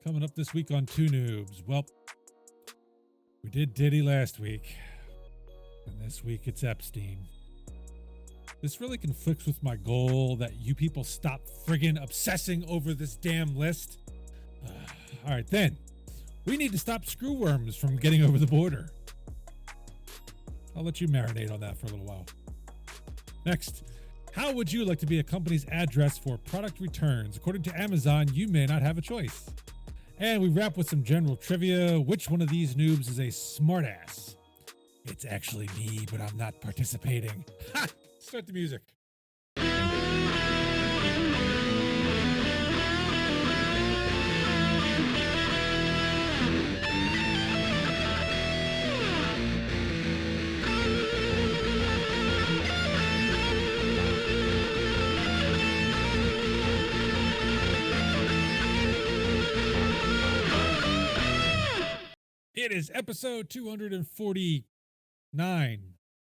Coming up this week on Two Noobs. Well, we did Diddy last week, and this week it's Epstein. This really conflicts with my goal that you people stop friggin' obsessing over this damn list. All right, then. We need to stop screwworms from getting over the border. I'll let you marinate on that for a little while. Next, how would you like to be a company's address for product returns? According to Amazon, you may not have a choice. And we wrap with some general trivia. Which one of these noobs is a smartass? It's actually me, but I'm not participating. Ha! Start the music. It is episode 249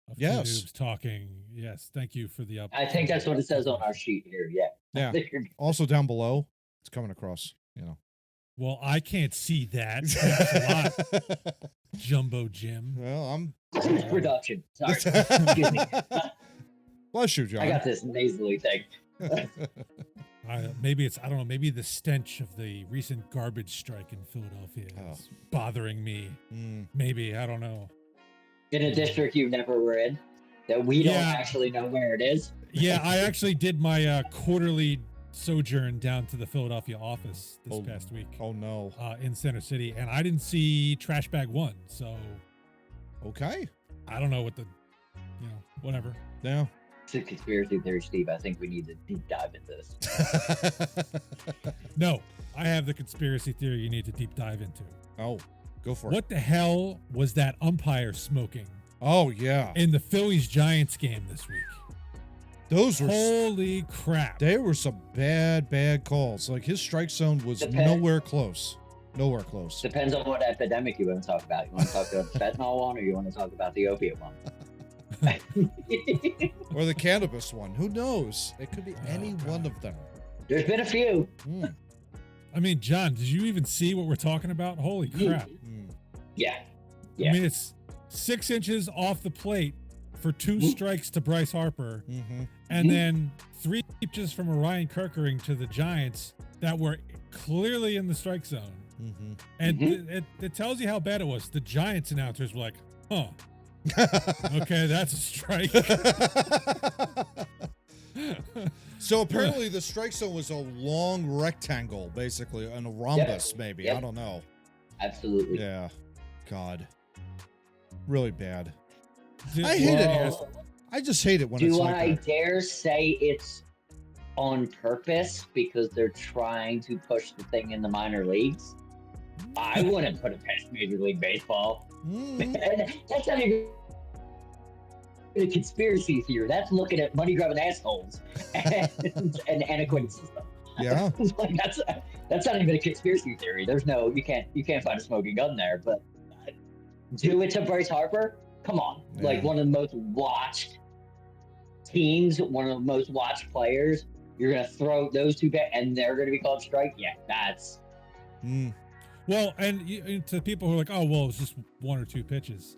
of Two Noobs Talking. Yes, thank you for the update. I think that's what it says on our sheet here. Yeah. Yeah. Also down below, it's coming across, Well, I can't see that. Thanks a lot, Jumbo Jim. Well, I'm production. Sorry. Excuse me. Bless you, John. I got this nasally thing. Maybe it's, I don't know, maybe the stench of the recent garbage strike in Philadelphia is bothering me. Maybe, I don't know. In a district you never were in, that we don't actually know where it is. Yeah, I actually did my quarterly sojourn down to the Philadelphia office this past week. Oh, no. In Center City, and I didn't see Trash Bag 1, so. Okay. I don't know what the, whatever. Yeah. It's a conspiracy theory, Steve. I think we need to deep dive into this. No, I have the conspiracy theory you need to deep dive into. Oh, go for it. What the hell was that umpire smoking? Oh, yeah. In the Phillies-Giants game this week. Those were... Holy crap. They were some bad calls. Like, his strike zone was nowhere close. Nowhere close. Depends on what epidemic you want to talk about. You want to talk about the fentanyl one, or you want to talk about the opiate one? Or the cannabis one. Who knows? It could be any one of them. There's been a few. I mean, John, did you even see what we're talking about? Holy crap. Yeah. I mean, it's 6 inches off the plate for 2 strikes to Bryce Harper. And then 3 pitches from Orion Kerkering to the Giants that were clearly in the strike zone. And it tells you how bad it was. The Giants announcers were like, huh. Okay, that's a strike. So apparently the strike zone was a long rectangle, basically, and a rhombus, maybe. Yep. I don't know. Absolutely. Yeah. God. Really bad. I hate it. I just hate it when it's like I dare say it's on purpose because they're trying to push the thing in the minor leagues? I wouldn't put it past Major League Baseball. That's not even a conspiracy theory. That's looking at money grabbing assholes and antiquated system. Yeah. Like that's not even a conspiracy theory. There's no you can't find a smoking gun there. But do it to Bryce Harper? Come on. Yeah. Like one of the most watched teams, one of the most watched players. You're gonna throw those two back and they're gonna be called strike? Yeah, that's Well, and to people who are like, oh, well, it's just 1 or 2 pitches.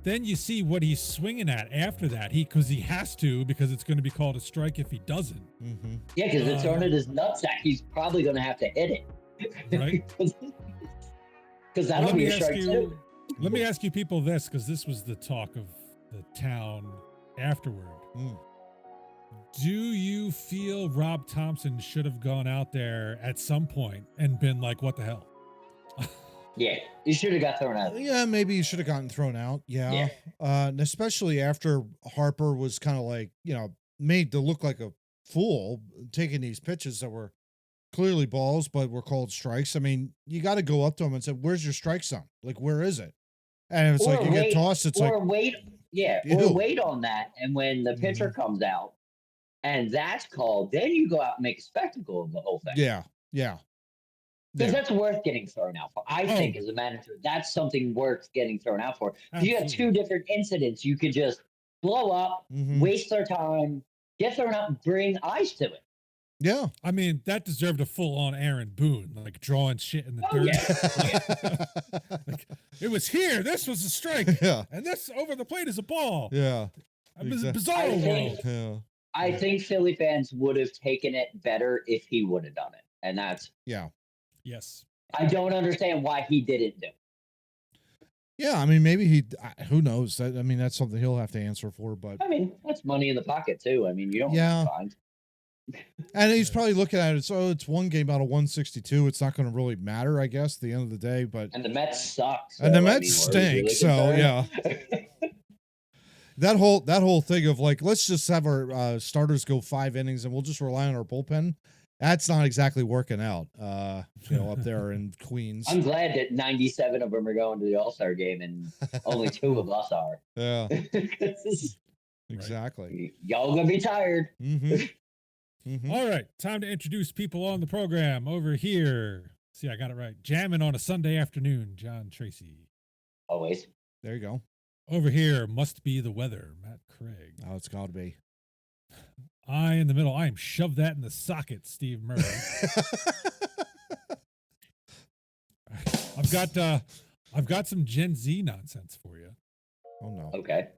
Then you see what he's swinging at after that. Because he has to, because it's going to be called a strike if he doesn't. Yeah, because it's on his nutsack. He's probably going to have to hit it. Right? Because that'll be a strike too. Let me ask you people this, because this was the talk of the town afterward. Do you feel Rob Thompson should have gone out there at some point and been like, what the hell? Yeah, he should have got thrown out. Yeah, maybe he should have gotten thrown out. Yeah. And especially after Harper was kind of like, made to look like a fool, taking these pitches that were clearly balls, but were called strikes. I mean, you got to go up to him and say, where's your strike zone? Like, where is it? And it's like you get tossed. It's or wait on that. And when the pitcher comes out and that's called, then you go out and make a spectacle of the whole thing. Yeah. Because that's worth getting thrown out for. I think as a manager, that's something worth getting thrown out for. If you have 2 different incidents, you could just blow up, waste their time, get thrown out, and bring eyes to it. Yeah. I mean, that deserved a full-on Aaron Boone, like drawing shit in the Oh, dirt. yeah. Like, it was here. This was a strike. Yeah. And this over the plate is a ball. Yeah. A bizarre I world. think- Yeah. I think Philly fans would have taken it better if he would have done it. And that's, Yeah. Yes. I don't understand why he didn't do it. Yeah. I mean, maybe who knows? I mean, that's something he'll have to answer for, but. I mean, that's money in the pocket, too. I mean, you don't Yeah. find. And he's probably looking at it. So it's one game out of 162. It's not going to really matter, I guess, at the end of the day. But And the Mets suck. and the so, I Mets mean, stink. really So concerned. yeah, that whole thing of like, let's just have our starters go 5 innings and we'll just rely on our bullpen. That's not exactly working out. Up there in Queens. I'm glad that 97 of them are going to the All-Star game and only 2 of us are. Yeah, 'Cause exactly. y'all gonna be tired. Mm-hmm. Mm-hmm. All right, time to introduce people on the program. Over here, see, I got it right. Jamming on a Sunday afternoon, John Tracy. Always. There you go. Over here, must be the weather, Matt Craig. Oh, it's got to be. I in the middle, I am shoved that in the socket, Steve Murray. I've got some Gen Z nonsense for you. Oh no. Okay.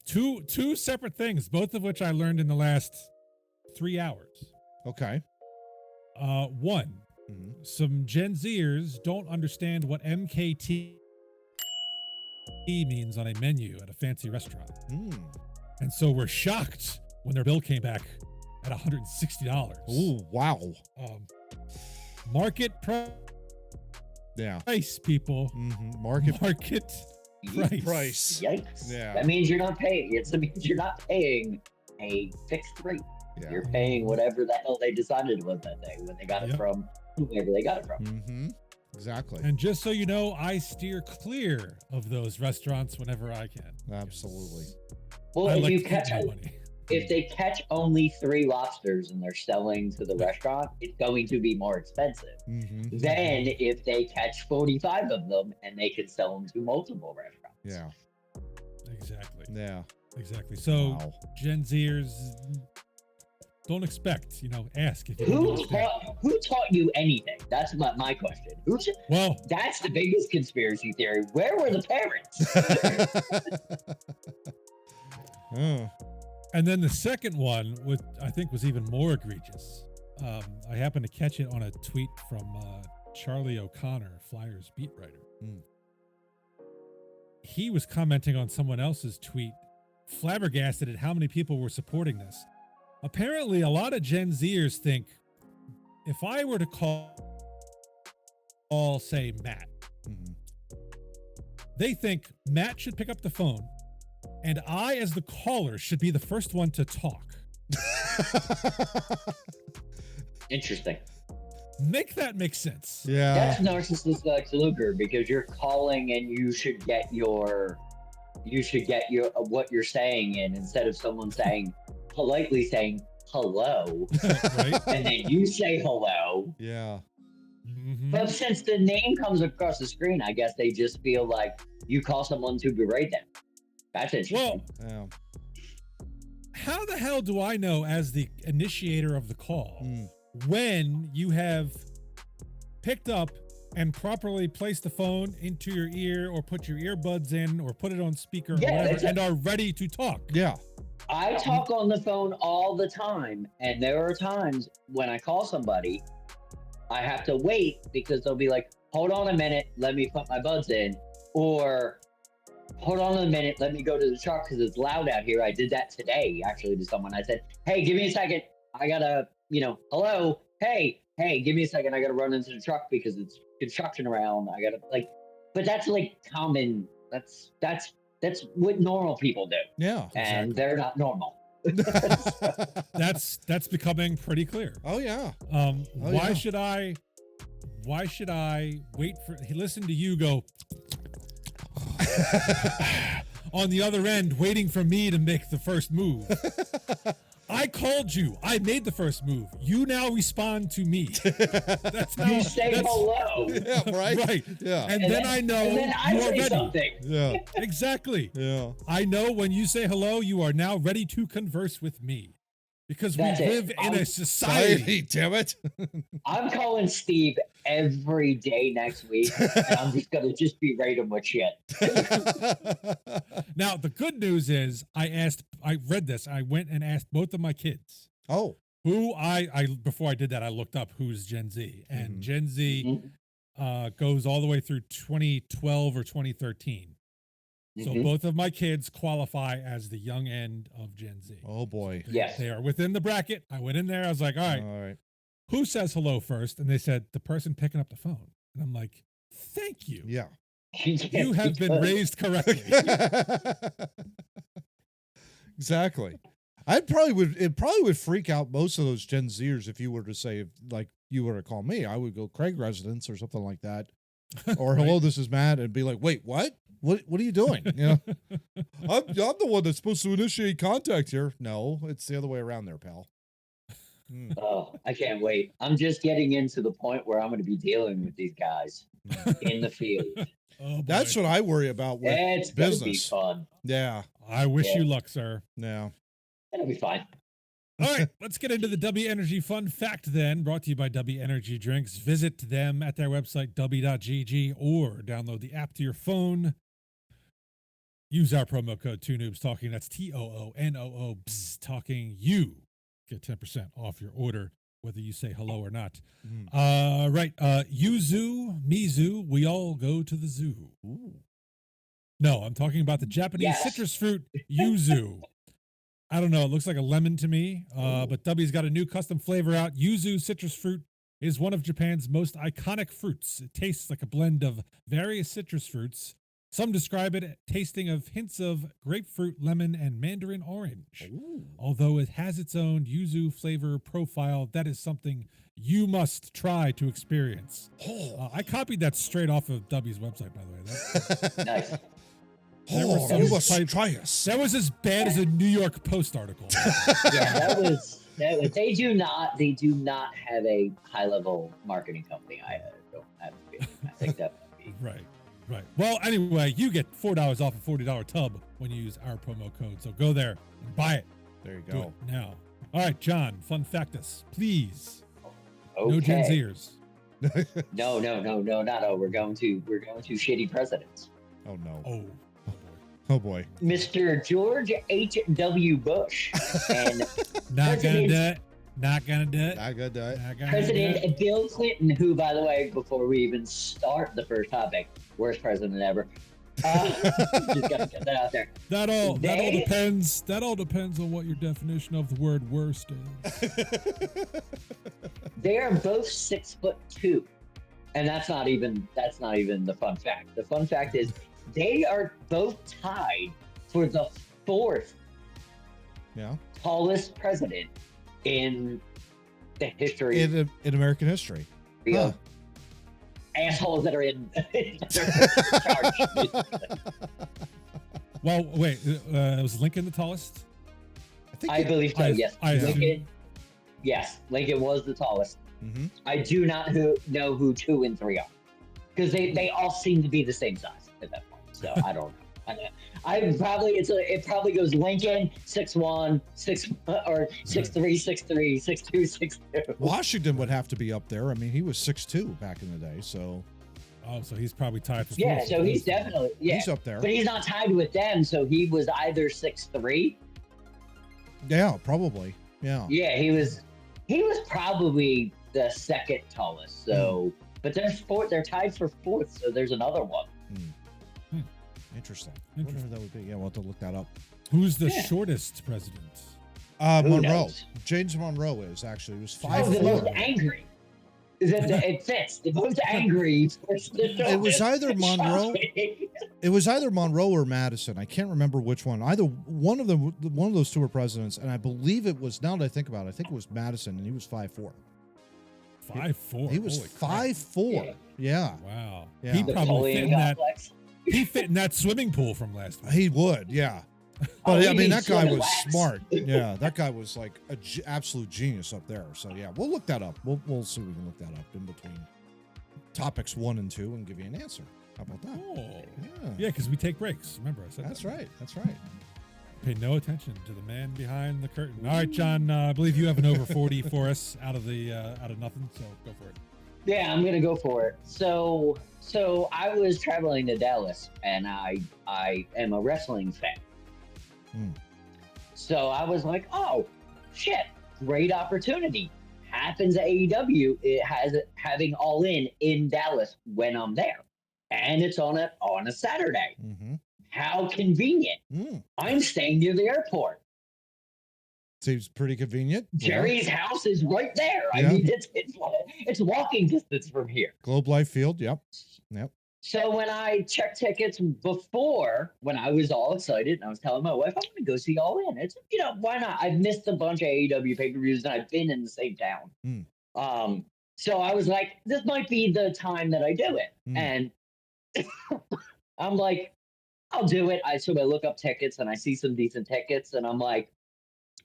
Two separate things, both of which I learned in the last 3 hours. Okay. One, Mhm. some Gen Zers don't understand what MKT means on a menu at a fancy restaurant. Mm. And so we're shocked when their bill came back at $160. Ooh, wow. Market Yeah. price, people. Mm-hmm. Market Market price. Yikes. Yeah. That means you're not paying. It means you're not paying a fixed rate. Yeah. You're paying whatever the hell they decided was that day when they got it Yep. from whoever they got it from. Mm-hmm. Exactly. And just so you know, I steer clear of those restaurants whenever I can. Absolutely. Well, I if like you to keep catch my money. if they catch only 3 lobsters and they're selling to the restaurant, it's going to be more expensive. Mm-hmm. Then if they catch 45 of them and they can sell them to multiple restaurants. Yeah. Exactly. Yeah. Exactly. So Wow. Gen Zers don't expect, ask if you don't understand. Who taught you anything? That's my question. Well, That's the biggest conspiracy theory. Where were the parents? Oh. and then the second one, which I think was even more egregious. I happened to catch it on a tweet from Charlie O'Connor, Flyers beat writer. Hmm. He was commenting on someone else's tweet, flabbergasted at how many people were supporting this. Apparently, a lot of Gen Zers think if I were to call, say, Matt, Mhm. they think Matt should pick up the phone, and I, as the caller, should be the first one to talk. Interesting. Make that make sense. Yeah. That's narcissist Lex Luger because you're calling and you should get your what you're saying in instead of someone politely saying hello Right? and then you say hello. Yeah. Mhm. But since the name comes across the screen, I guess they just feel like you call someone to berate them. That's interesting. Well, Yeah. how the hell do I know, as the initiator of the call, Mm. when you have picked up and properly placed the phone into your ear or put your earbuds in or put it on speaker or Yeah, whatever and are ready to talk? Yeah. I talk on the phone all the time, and there are times when I call somebody, I have to wait because they'll be like, hold on a minute, let me put my buds in, or hold on a minute, let me go to the truck because it's loud out here. I did that today, actually, to someone. I said, hey, give me a second. I gotta, hello, hey, give me a second. I gotta run into the truck because it's construction around. I gotta, but that's common. That's what normal people do. Yeah. And they're not normal. That's becoming pretty clear. Oh yeah. Why yeah. should I wait listen to you go on the other end waiting for me to make the first move? I called you. I made the first move. You now respond to me. That's how You say hello. Yeah. Right. Right. Yeah. And then I know And then I you are say ready. something. Yeah. Exactly. Yeah. I know when you say hello, you are now ready to converse with me. Because we That's it. live in a society. Damn it. I'm calling Steve every day next week, and I'm just gonna berate him with shit. Now, the good news is I read this. I went and asked both of my kids. Oh. Who before I did that, I looked up who's Gen Z. And Gen Z goes all the way through 2012 or 2013. So both of my kids qualify as the young end of Gen Z. Oh boy. Yes. They are within the bracket. I went in there. I was like, all right. Who says hello first? And they said, the person picking up the phone. And I'm like, thank you. Yeah. You have been raised correctly. Exactly. It probably would freak out most of those Gen Zers if you were to say, like, you were to call me. I would go Craig residence or something like that. Or hello, this is Matt, and be like, wait, what? What are you doing? You know, I'm the one that's supposed to initiate contact here. No, it's the other way around there, pal. Oh, I can't wait. I'm just getting into the point where I'm going to be dealing with these guys in the field. Oh, that's what I worry about with it's business. Gonna be fun. Yeah. I wish you luck, sir. Yeah. It'll be fine. All right, let's get into the Dubby Energy Fun Fact then, brought to you by Dubby Energy Drinks. Visit them at their website, dubby.gg, or download the app to your phone. Use our promo code 2Noobs Talking. That's TOONOO Talking. You get 10% off your order, whether you say hello or not. Right. Yuzu, Mizu, we all go to the zoo. Ooh. No, I'm talking about the Japanese citrus fruit, yuzu. I don't know. It looks like a lemon to me, but Dubby's got a new custom flavor out. Yuzu citrus fruit is one of Japan's most iconic fruits. It tastes like a blend of various citrus fruits. Some describe it tasting of hints of grapefruit, lemon, and mandarin orange. Ooh. Although it has its own yuzu flavor profile, that is something you must try to experience. I copied that straight off of Dubby's website, by the way. Nice. You must try us. That was as bad as a New York Post article. Yeah, that was. They do not have a high level marketing company. I don't have a feeling. I think that would be right. Well, anyway, you get $4 off a $40 tub when you use our promo code. So go there and buy it. There you Do go. it now. All right, John, fun fact us, please. okay. No Gen Zers. No, not all. We're going to shitty presidents. Oh no. Oh. Oh boy. Mr. George H.W. Bush and Not gonna do it. Not gonna do it. Not gonna do it. President Bill Clinton, who, by the way, before we even start the first topic, worst president ever. Just gotta get that out there. That all depends. That all depends on what your definition of the word worst is. They are both 6'2", and that's not even the fun fact. The fun fact is they are both tied for the fourth tallest president in the history in American history. Huh. Assholes that are in charge. Well, wait, was Lincoln the tallest? I believe so. Yes, Lincoln. Yes, Lincoln was the tallest. Mm-hmm. I do not know who 2 and 3 are, because they all seem to be the same size at that point. So I don't know. It probably goes Lincoln 6'1", 6 or 6'3", 6'3", 6'2", 6'2". Washington would have to be up there. I mean, he was 6'2" back in the day, so. Oh, so he's probably tied for yeah. So he's definitely he's up there, but he's not tied with them. So he was either 6'3". Yeah, probably. Yeah. Yeah, he was probably the second tallest. So, but they're tied for fourth. So there's another one. Interesting. Whatever that would be. Yeah, we'll have to look that up. Who's the shortest president? Monroe. Knows? James Monroe is actually. He was 5'4". The most angry. It fits. The most angry. It was either Monroe. It was either Monroe or Madison. I can't remember which one. Either one of them. One of those two were presidents, and I believe it was. Now that I think about it, I think it was Madison, and he was 5'4". 5'4". He was 5'4". Yeah. Wow. Yeah. He probably fit in that. Complex. He fit in that swimming pool from last week. He would. Yeah. But I mean, that guy was wax. smart. Yeah, that guy was like an absolute genius up there. So yeah, we'll look that up. We'll see if we can look that up in between topics 1 and 2 and give you an answer. How about that? Oh, yeah, because we take breaks. Remember, I said that's that. right. That's right. Pay no attention to the man behind the curtain. All right, John, I believe you have an over 40 for us out of nothing, so go for it. Yeah, I'm gonna go for it. So I was traveling to Dallas, and I am a wrestling fan. So I was like, oh shit, great opportunity. Happens at AEW, it has having All In Dallas when I'm there, and it's on a Saturday. How convenient! I'm staying near the airport. Seems pretty convenient. Jerry's house is right there. I mean, it's walking distance from here. Globe Life Field. Yep. So when I checked tickets before, when I was all excited, and I was telling my wife, I'm going to go see All In. It's, why not? I've missed a bunch of AEW pay-per-views, and I've been in the same town. So I was like, this might be the time that I do it. And I'm like, I'll do it. So I look up tickets, and I see some decent tickets, and I'm like,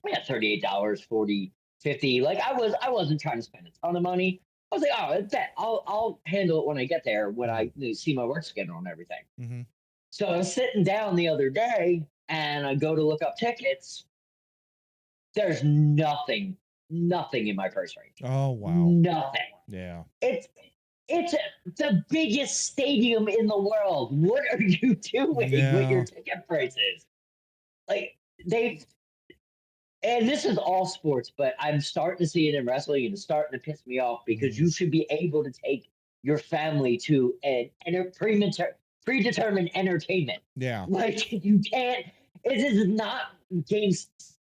yeah, $38, $40, $50. Like I wasn't trying to spend a ton of money. I was like, oh, bet I'll handle it when I get there, when I see my work schedule and everything. So I was sitting down the other day, and I go to look up tickets. There's nothing in my price range. Oh wow, nothing. Yeah, it's the biggest stadium in the world. What are you doing with your ticket prices? Like and this is all sports, but I'm starting to see it in wrestling, and it's starting to piss me off because you should be able to take your family to an predetermined entertainment. Yeah. Like you can't. This is not Game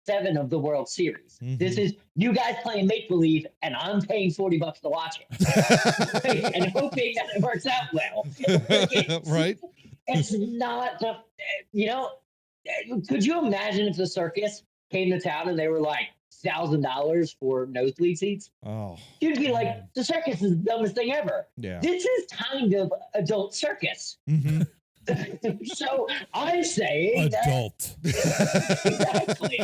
7 of the World Series. This is you guys playing make believe, and I'm paying $40 to watch it, and hoping that it works out well. Right. It's not the. Could you imagine if the circus came to town and they were like $1,000 for nosebleed seats? Oh, you'd be like, the circus is the dumbest thing ever. Yeah. This is kind of adult circus. So I'm saying adult. Exactly.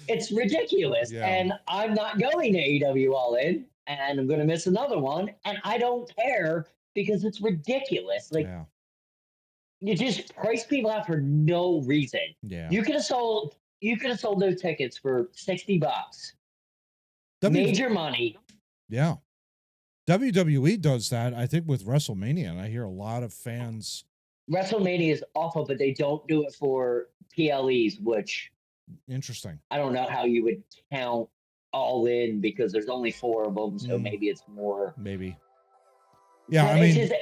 It's ridiculous. Yeah. And I'm not going to AEW All In, and I'm going to miss another one. And I don't care because it's ridiculous. Like, you just price people out for no reason. Yeah. You could have sold those tickets for $60. Major money. Yeah. WWE does that, I think, with WrestleMania, and I hear a lot of fans. WrestleMania is awful, but they don't do it for PLEs, which interesting. I don't know how you would count All In because there's only 4 of them, so maybe it's more. Maybe. Yeah, but I mean, just,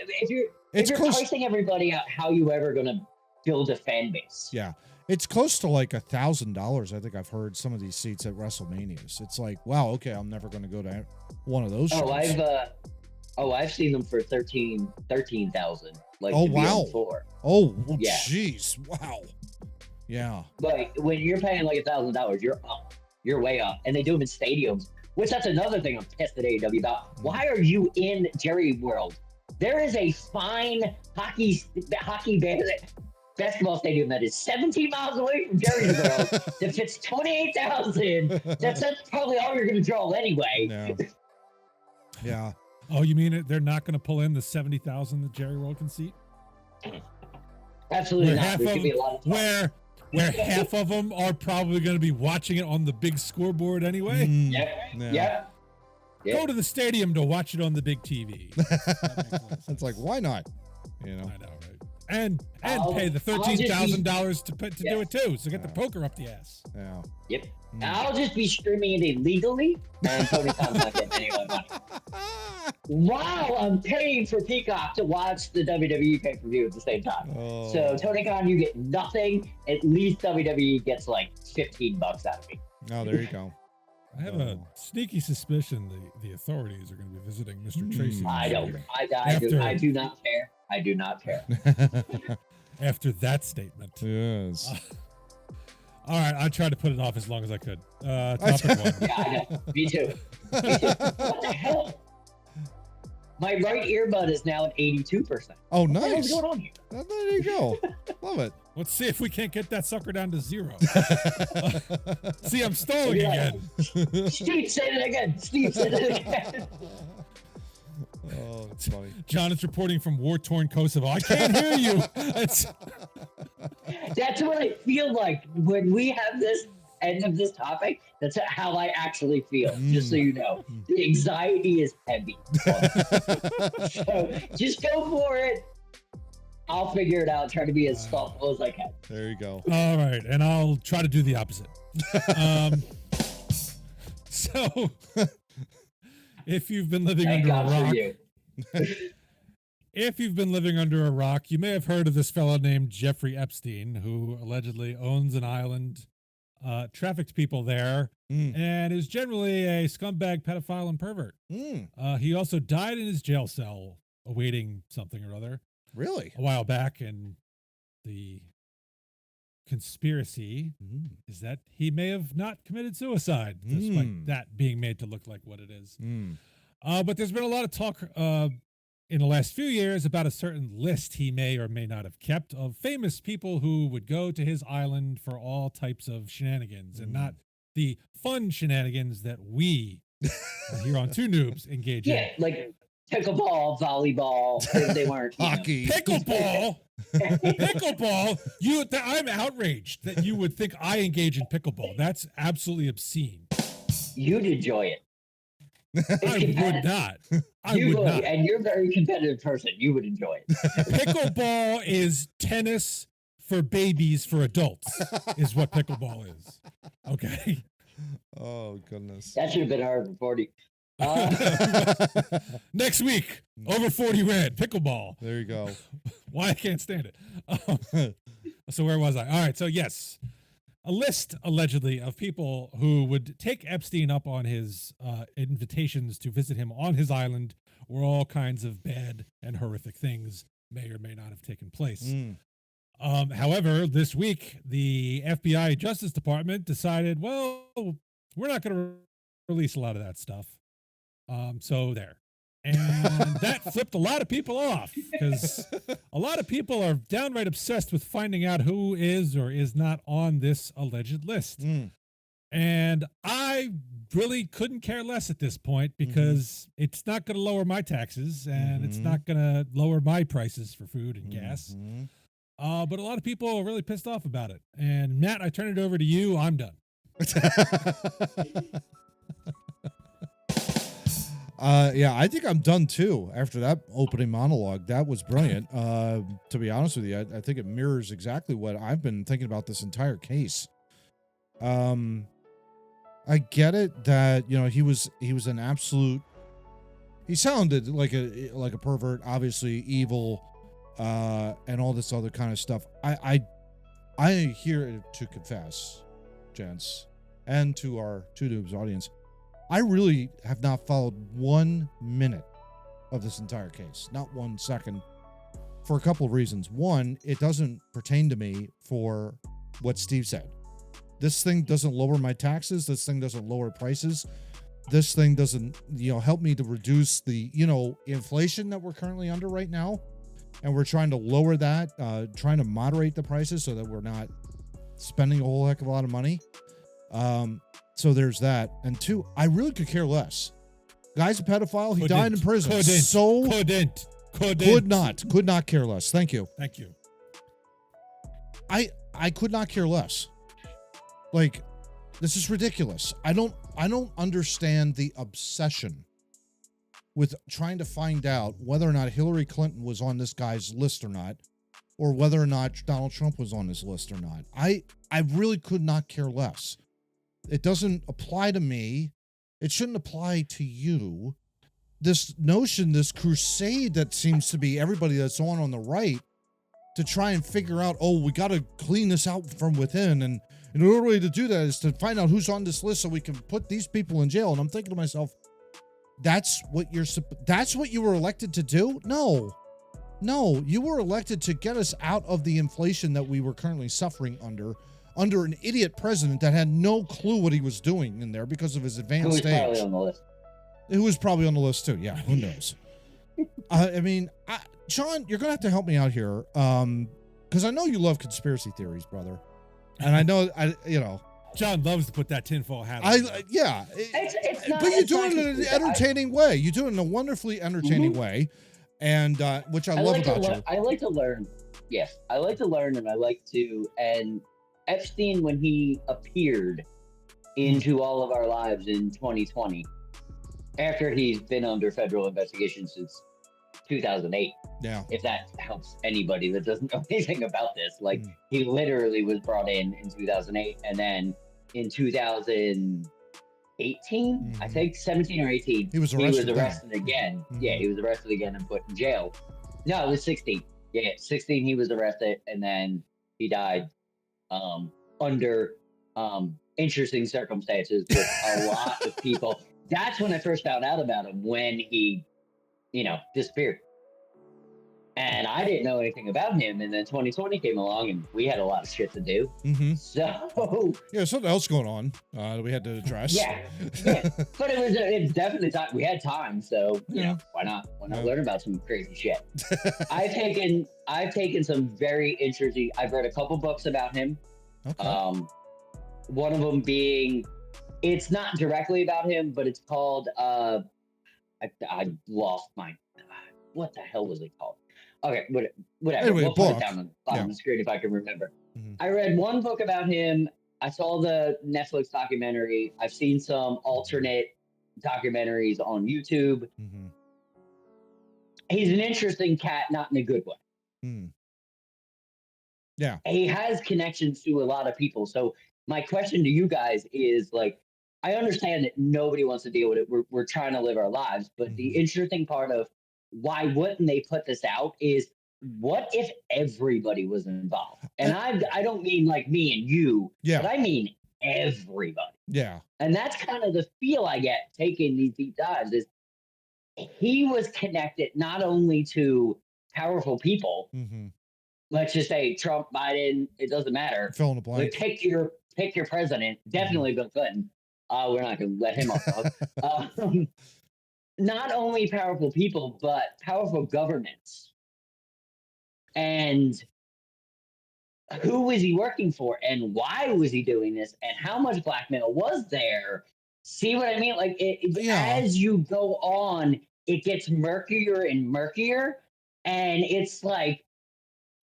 if you're pricing everybody out, how are you ever going to build a fan base? Yeah. It's close to like $1,000. I think I've heard some of these seats at WrestleManias. It's like, wow, okay, I'm never going to go to one of those shows. I've seen them for 13,000. Like, oh wow! Oh, yeah. Jeez, wow. Yeah. Like when you're paying like $1,000, you're up. You're way up, and they do them in stadiums. Which that's another thing I'm pissed at AEW about. Why are you in Jerry World? There is a fine hockey basketball stadium that is 17 miles away from Jerry's World that fits 28,000. That's probably all you're going to draw anyway. Yeah. Yeah. Oh, you mean they're not going to pull in the 70,000 that Jerry World can seat? Absolutely not. There could be a lot of where half of them are probably going to be watching it on the big scoreboard anyway. Yep. Go to the stadium to watch it on the big TV. It's like, why not? I know, right? And pay the $13,000 to do it too. So get the poker up the ass. Yeah. Yep. I'll just be streaming it illegally, and Tony Khan's not getting any money. Wow, I'm paying for Peacock to watch the WWE pay-per-view at the same time. Oh. So Tony Khan, you get nothing. At least WWE gets like $15 out of me. Oh, there you go. I have a sneaky suspicion the authorities are going to be visiting Mr. Tracy. I do not care. I do not care. After that statement. Yes. All right, I tried to put it off as long as I could. Topic 1. Yeah, I know. Me too. What the hell? My right earbud is now at 82%. Oh, nice. What's going on here? There you go. Love it. Let's see if we can't get that sucker down to 0. See, I'm stalling again. Steve said it again. Steve said it again. Oh, that's funny. John is reporting from war-torn Kosovo. I can't hear you. That's what I feel like when we have this end of this topic. That's how I actually feel. Just so you know, the anxiety is heavy. So just go for it. I'll figure it out. Try to be as thoughtful as I can. There you go. All right, and I'll try to do the opposite. So, if you've been living Thank under God a for rock, you. if you've been living under a rock, you may have heard of this fellow named Jeffrey Epstein, who allegedly owns an island, trafficked people there, and is generally a scumbag, pedophile, and pervert. He also died in his jail cell awaiting something or other. Really? A while back, and the conspiracy is that he may have not committed suicide, despite that being made to look like what it is. But there's been a lot of talk in the last few years about a certain list he may or may not have kept of famous people who would go to his island for all types of shenanigans, and not the fun shenanigans that we here on Two Noobs engage in. Yeah, like pickleball, volleyball. They weren't hockey. Pickleball. Pickleball. I'm outraged that you would think I engage in pickleball. That's absolutely obscene. You'd enjoy it. I would not. I would not. And you're a very competitive person. You would enjoy it. Pickleball is tennis for babies for adults, is what pickleball is. Okay. Oh, goodness. That should have been over 40. Next week, over 40 rant, pickleball. There you go. Why I can't stand it. So where was I? All right. So yes, a list allegedly of people who would take Epstein up on his invitations to visit him on his island, where all kinds of bad and horrific things may or may not have taken place. However, this week, the FBI Justice Department decided, well, we're not going to release a lot of that stuff. So there. And that flipped a lot of people off, because a lot of people are downright obsessed with finding out who is or is not on this alleged list. And I really couldn't care less at this point, because it's not going to lower my taxes, and it's not going to lower my prices for food and gas. But a lot of people are really pissed off about it. And Matt, I turn it over to you. I'm done. Yeah, I think I'm done too after that opening monologue. That was brilliant. To be honest with you, I think it mirrors exactly what I've been thinking about this entire case. I get it that, he was an absolute, he sounded like a pervert, obviously evil, and all this other kind of stuff. I here to confess, gents, and to our Two Noobs audience, I really have not followed 1 minute of this entire case, not 1 second, for a couple of reasons. One, it doesn't pertain to me for what Steve said. This thing doesn't lower my taxes. This thing doesn't lower prices. This thing doesn't, help me to reduce the, inflation that we're currently under right now. And we're trying to lower that, trying to moderate the prices so that we're not spending a whole heck of a lot of money. So there's that. And two, I really could care less. Guy's a pedophile. He died in prison. Could not care less. Thank you. Thank you. I could not care less. Like, this is ridiculous. I don't understand the obsession with trying to find out whether or not Hillary Clinton was on this guy's list or not, or whether or not Donald Trump was on his list or not. I really could not care less. It doesn't apply to me. It shouldn't apply to you. This notion, this crusade that seems to be everybody that's on the right to try and figure out, we got to clean this out from within. And in order to do that is to find out who's on this list so we can put these people in jail. And I'm thinking to myself, that's what you were elected to do? No, you were elected to get us out of the inflation that we were currently suffering under an idiot president that had no clue what he was doing in there because of his advanced age. Probably on the list. Who was probably on the list too. Yeah, who knows? John, you're going to have to help me out here. Because I know you love conspiracy theories, brother. And I know, John loves to put that tinfoil hat on. Yeah. It's not, but you do it in an entertaining way. You do it in a wonderfully entertaining way. And which I love about you. I like to learn. Yes, I like to learn, and I like to. And Epstein, when he appeared into all of our lives in 2020, after he's been under federal investigation since 2008. Yeah. If that helps anybody that doesn't know anything about this, like he literally was brought in 2008, and then in 2018, I think 17 or 18, he was arrested again. Yeah, he was arrested again and put in jail. No, it was 16. Yeah, 16 he was arrested, and then he died under interesting circumstances with a lot of people. That's when I first found out about him, when he, disappeared. And I didn't know anything about him. And then 2020 came along, and we had a lot of shit to do. So yeah, something else going on that we had to address. Yeah. But it's definitely time. We had time, so why not learn about some crazy shit? I've taken some very interesting. I've read a couple books about him. Okay. One of them being, it's not directly about him, but it's called I lost my, what the hell was it called? Okay, whatever. Anyway, we'll put it down on the bottom of the screen if I can remember. I read one book about him. I saw the Netflix documentary. I've seen some alternate documentaries on YouTube. He's an interesting cat, not in a good way. Yeah. He has connections to a lot of people. So my question to you guys is, like, I understand that nobody wants to deal with it. We're trying to live our lives. But the interesting part of why wouldn't they put this out is, what if everybody was involved? And I don't mean like me and you, but I mean everybody. Yeah. And that's kind of the feel I get taking these deep dives, is he was connected not only to powerful people, let's just say Trump, Biden, it doesn't matter. Fill in the blank. Pick your president, definitely Bill Clinton. We're not going to let him off. Not only powerful people, but powerful governments. And who was he working for, and why was he doing this, and how much blackmail was there? See what I mean? Like, as you go on, it gets murkier and murkier. And it's like,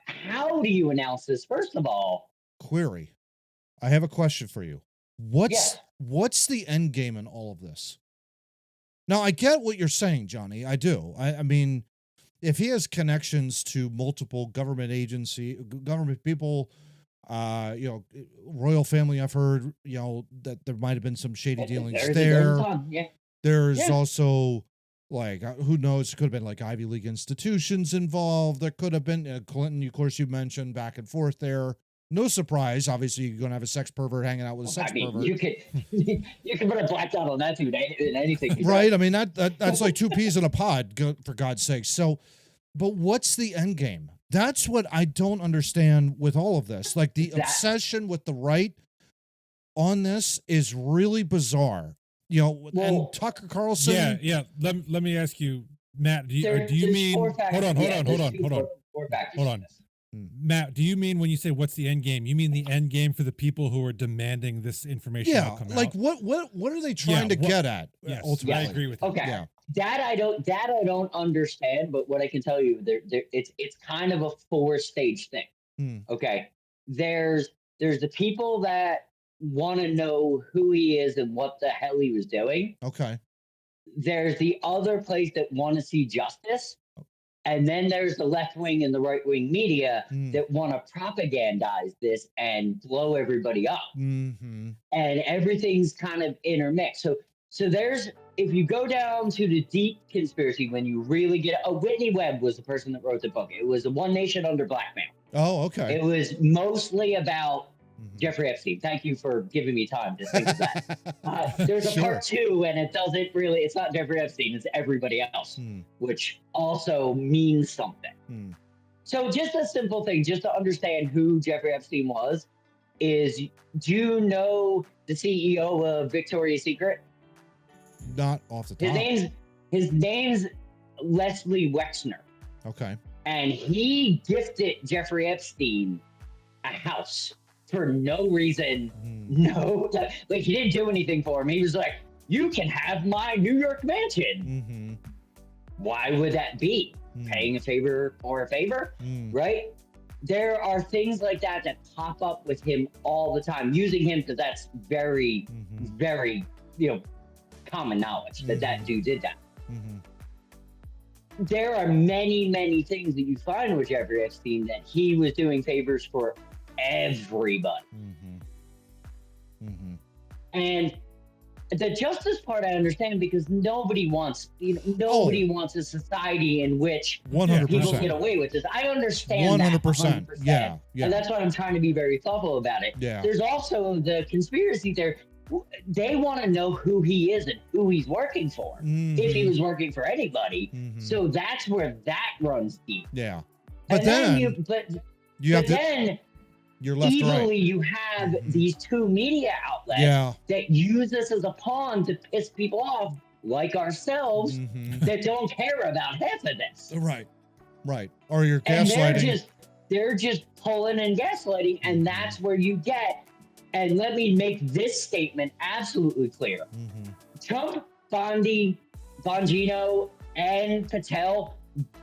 how do you announce this? First of all, query. I have a question for you. What's the end game in all of this? Now, I get what you're saying, Johnny. I do. I mean, if he has connections to multiple government agency, government people, royal family, I've heard, that there might have been some shady dealings there. There's also, like, who knows? It could have been like Ivy League institutions involved. There could have been Clinton, of course, you mentioned, back and forth there. No surprise, obviously, you're going to have a sex pervert hanging out with a sex pervert. You can put a black dot on that dude in anything. Right? I mean, that's like two peas in a pod, for God's sake. So, but what's the end game? That's what I don't understand with all of this. Like, the obsession with the right on this is really bizarre. And Tucker Carlson. Yeah. Let me ask you, Matt. Do you mean? Hold on. Matt, do you mean, when you say what's the end game, you mean the end game for the people who are demanding this information to come out? What are they trying to get at? Yes, ultimately? I agree with you. Okay. Yeah. That I don't understand, but what I can tell you, it's kind of a 4-stage thing. Okay. There's the people that want to know who he is and what the hell he was doing. Okay. There's the other place that want to see justice. And then there's the left wing and the right wing media that want to propagandize this and blow everybody up. And everything's kind of intermixed. So there's, if you go down to the deep conspiracy, when you really get, Whitney Webb was the person that wrote the book. It was One Nation Under Blackmail. Oh, okay. It was mostly about Jeffrey Epstein. Thank you for giving me time to think of that. There's a part 2, and it's not Jeffrey Epstein, it's everybody else, which also means something. So just a simple thing, just to understand who Jeffrey Epstein was, is, do you know the CEO of Victoria's Secret? Not off the top. His name's Leslie Wexner. Okay. And he gifted Jeffrey Epstein a house. For no reason, like he didn't do anything for him. He was like, "You can have my New York mansion." Why would that be? Paying a favor for a favor, right? there are things like that that pop up with him all the time, using him because that's very, very, common knowledge that that dude did that. There are many, many things that you find with Jeffrey Epstein that he was doing favors for everybody. And the justice part I understand, because nobody wants wants a society in which 100%. people get away with this. I understand 100%. that 100%. Yeah. And that's why I'm trying to be very thoughtful about it. Yeah. There's also the conspiracy there. They want to know who he is and who he's working for, if he was working for anybody. So that's where that runs deep. Yeah. But then you're left evilly, right. you have these two media outlets that use this as a pawn to piss people off, like ourselves, that don't care about half of this. Right. Or you're gaslighting. And they're just pulling and gaslighting, and that's where you get. And let me make this statement absolutely clear. Trump, Bondi, Bongino, and Patel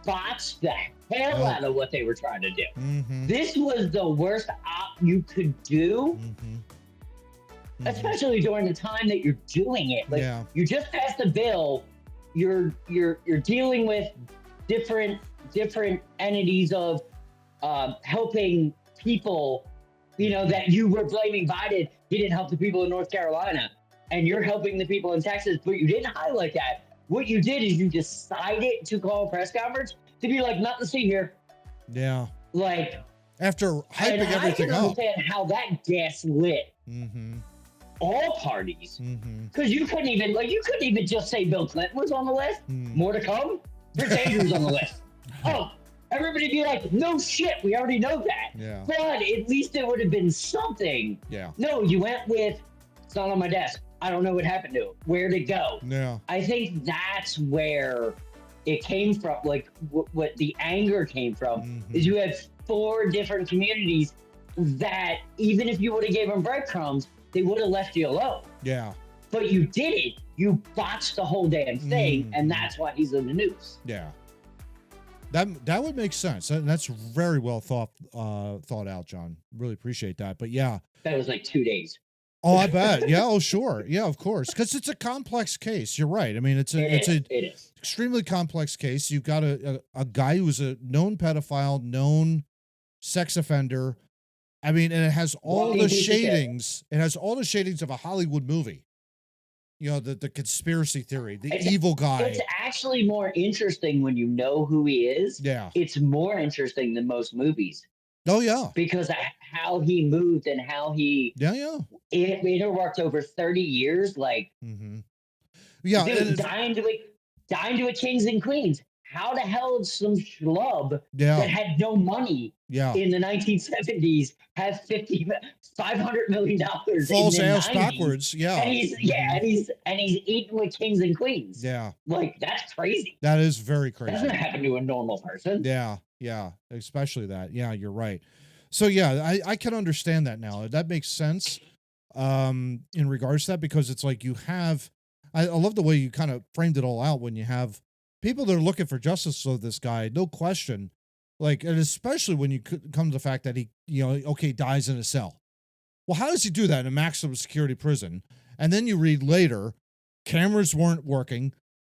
botched the hell out of what they were trying to do. This was the worst op you could do, especially during the time that you're doing it. Like you just passed a bill, you're dealing with different entities of helping people. That you were blaming Biden, he didn't help the people in North Carolina, and you're helping the people in Texas, but you didn't highlight that. What you did is you decided to call a press conference to be like, nothing to see here. Yeah. Like, after hyping everything up. I can understand how that gas lit all parties, because you couldn't even just say Bill Clinton was on the list. More to come. Prince Andrew's on the list. Oh. Everybody be like, no shit, we already know that. Yeah. But at least it would have been something. Yeah. No, you went with, it's not on my desk. I don't know what happened to it. Where'd it go? Yeah. I think that's where it came from. Like, what the anger came from is you had 4 different communities that even if you would have gave them breadcrumbs, they would have left you alone. Yeah. But you did it. You botched the whole damn thing, and that's why he's in the news. Yeah. That would make sense. That's very well thought out, John. Really appreciate that. But yeah, that was like 2 days. Oh, I bet. Yeah. Oh, sure. Yeah, of course. Because it's a complex case. You're right. I mean, it's an extremely complex case. You've got a guy who's a known pedophile, known sex offender. I mean, and it has all the shadings. It has all the shadings of a Hollywood movie. The conspiracy theory, evil guy. It's actually more interesting when you know who he is. Yeah. It's more interesting than most movies. Oh, yeah. Because of how he moved and how he it worked over 30 years. Like, yeah. Dude, dying to a kings and queens. How the hell did some schlub that had no money in the 1970s have $500 million falls in the ass 90s? Backwards? Yeah. And he's eating with kings and queens. Yeah. Like, that's crazy. That is very crazy. That doesn't happen to a normal person. Yeah. Yeah. Especially that. Yeah, you're right. So yeah, I can understand that now. That makes sense in regards to that, because it's like you have, I love the way you kind of framed it all out when you have people that are looking for justice for this guy, no question. Like, and especially when you come to the fact that he, dies in a cell. Well, how does he do that in a maximum security prison? And then you read later, cameras weren't working.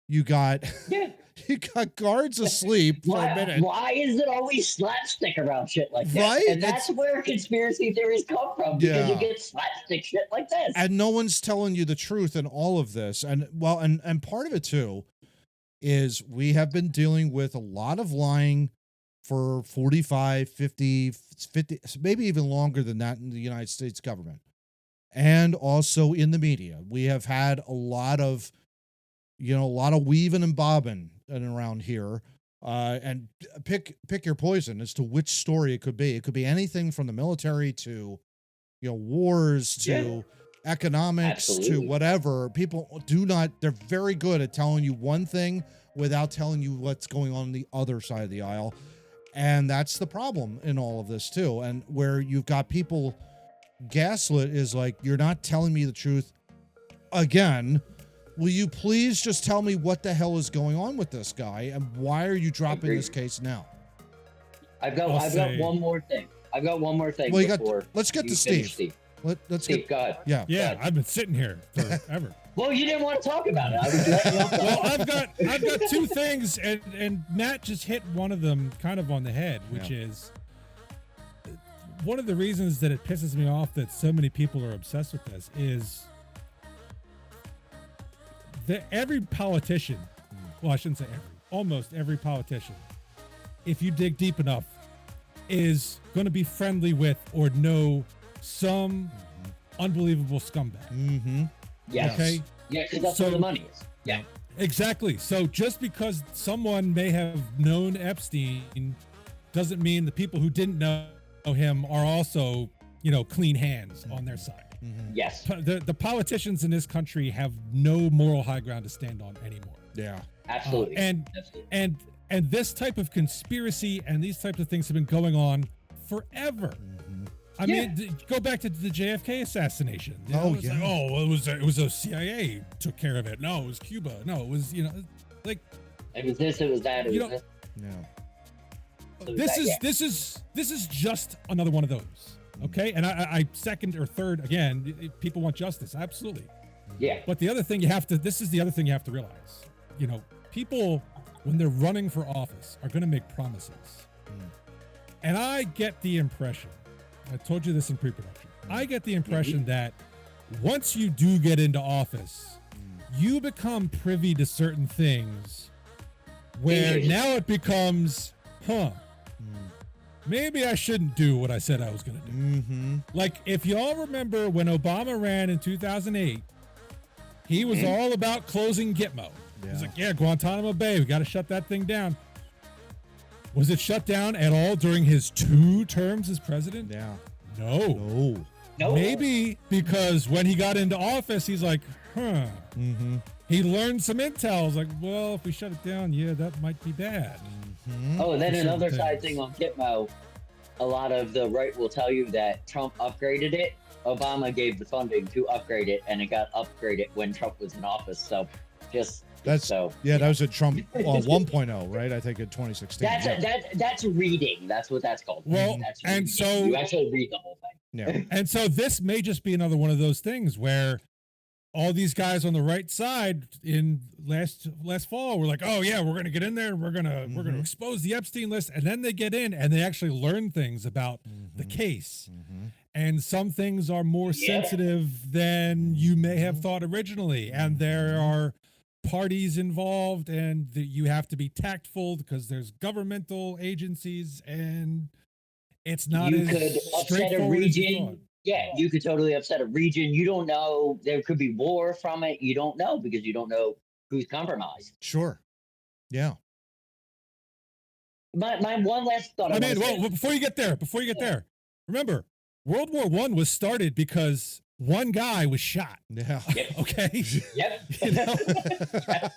You got you got guards asleep for a minute. Why is it always slapstick around shit like that? Right? And that's where conspiracy theories come from, because you get slapstick shit like this. And no one's telling you the truth in all of this. And well, and part of it too is we have been dealing with a lot of lying for 45, 50, maybe even longer than that in the United States government. And also in the media. We have had a lot of weaving and bobbing around here. And pick your poison as to which story it could be. It could be anything from the military to, wars to economics to whatever. People they're very good at telling you one thing without telling you what's going on the other side of the aisle. And that's the problem in all of this too. And where you've got people gaslit is like, you're not telling me the truth. Again, will you please just tell me what the hell is going on with this guy and why are you dropping this case now? I've got one more thing. I've got one more thing. Well, let's get to Steve. Let's Steve, get. go ahead. Yeah. Yeah, I've been sitting here forever. Well, you didn't want to talk about it. I was letting you off the Well, hook. I've got two things, and Matt just hit one of them kind of on the head, which is one of the reasons that it pisses me off that so many people are obsessed with this is that every politician, well, I shouldn't say every, almost every politician, if you dig deep enough, is going to be friendly with or know some unbelievable scumbag. Mm-hmm. Yes. Okay. Yeah, because that's where the money is. Yeah. Exactly. So just because someone may have known Epstein doesn't mean the people who didn't know him are also, clean hands on their side. Mm-hmm. Yes. The politicians in this country have no moral high ground to stand on anymore. Yeah. Absolutely. And this type of conspiracy and these types of things have been going on forever. I mean, go back to the JFK assassination. It's like, it was a CIA took care of it. No, it was Cuba. No, it was like it was this, it was that, it was this. Yeah. This is just another one of those. Okay, and I second or third again. People want justice, absolutely. Yeah. But the other thing this is the other thing you have to realize. People when they're running for office are going to make promises, and I get the impression. I told you this in pre-production. I get the impression that once you do get into office, you become privy to certain things where now it becomes, maybe I shouldn't do what I said I was going to do. Mm-hmm. Like, if y'all remember when Obama ran in 2008, he was all about closing Gitmo. Yeah. He's like, Guantanamo Bay, we got to shut that thing down. Was it shut down at all during his 2 terms as president? Yeah. No. Maybe because when he got into office, he's like, Mm-hmm. He learned some intel. It's like, well, if we shut it down, that might be bad. Mm-hmm. Oh, and then For another certain side things. thing on Gitmo, a lot of the right will tell you that Trump upgraded it. Obama gave the funding to upgrade it, and it got upgraded when Trump was in office. So that was a Trump 1.0, right? I think in 2016. That's reading. That's what that's called. Well, that's and reading. so you actually read the whole thing. Yeah. And so this may just be another one of those things where all these guys on the right side in last fall were like, oh yeah, we're gonna get in there, we're gonna expose the Epstein list, and then they get in and they actually learn things about the case. And some things are more sensitive than you may have thought originally, and there are parties involved, and you have to be tactful because there's governmental agencies, and it's not You as could upset a straightforward as you region. thought. Yeah, you could totally upset a region. You don't know. There could be war from it. You don't know because you don't know who's compromised. Sure. Yeah. My one last thought. I mean, well, before you get there, remember, World War I was started because one guy was shot. Yeah. Yep. Okay. Yep.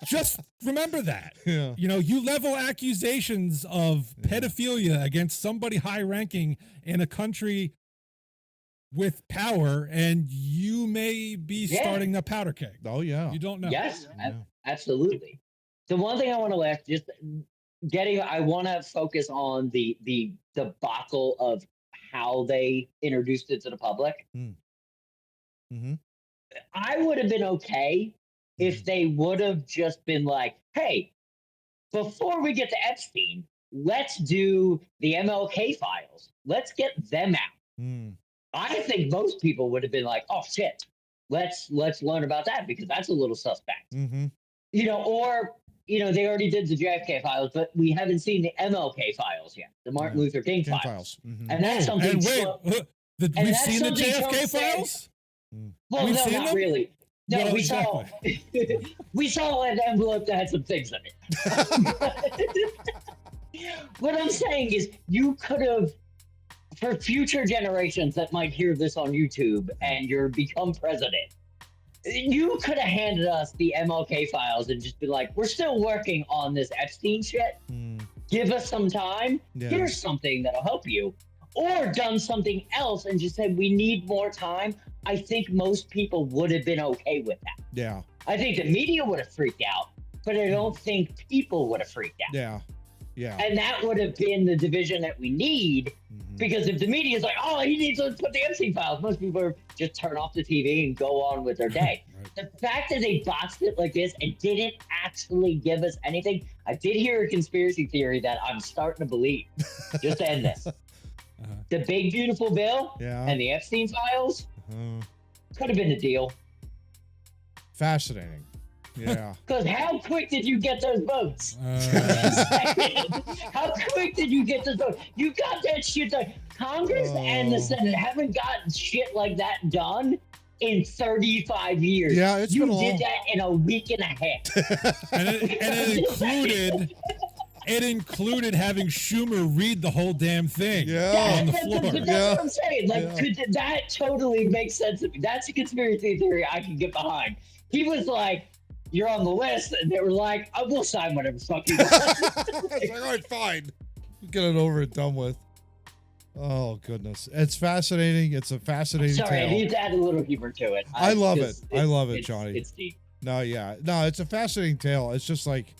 Just remember that. Yeah. You level accusations of pedophilia against somebody high ranking in a country with power, and you may be starting a powder keg. Oh yeah. You don't know. Yes, absolutely. The one thing I want to ask, I want to focus on the debacle of how they introduced it to the public. Mm-hmm. I would have been okay if they would have just been like, hey, before we get to Epstein, let's do the MLK files. Let's get them out. I think most people would have been like, oh shit, let's learn about that because that's a little suspect. Or they already did the JFK files, but we haven't seen the MLK files yet, the Martin Luther King files. And that's something. And wait, we've seen the JFK files? Well, no, not really. No, Well, we saw we saw an envelope that had some things in it. What I'm saying is, you could have, for future generations that might hear this on YouTube and you're become president, you could have handed us the MLK files and just been like, we're still working on this Epstein shit. Give us some time. Yeah. Here's something that'll help you. Or done something else and just said, we need more time. I think most people would have been okay with that. Yeah. I think the media would have freaked out, but I don't think people would have freaked out. Yeah. Yeah. And that would have been the division that we need. Because if the media is like, oh, he needs to put the Epstein files, most people are just turn off the TV and go on with their day. Right. The fact that they boxed it like this and didn't actually give us anything, I did hear a conspiracy theory that I'm starting to believe. Just to end this. The big, beautiful bill and the Epstein files could have been the deal. Fascinating. Yeah. Because how quick did you get those votes? How quick did you get those votes? You got that shit done. Congress and the Senate haven't gotten shit like that done in 35 years. Yeah, it's been did that in a week and a half. and it included having Schumer read the whole damn thing on the floor. That's what I'm saying. Like, that totally makes sense to me. That's a conspiracy theory I can get behind. He was like, you're on the list, and they were like, I will sign whatever fuck you want. It's like, all right, fine. Get it over and done with. Oh, goodness. It's fascinating. It's a fascinating Sorry, tale. I need to add a little humor to it. I love it. I love it, Johnny. It's deep. No, yeah. No, it's a fascinating tale. It's just like,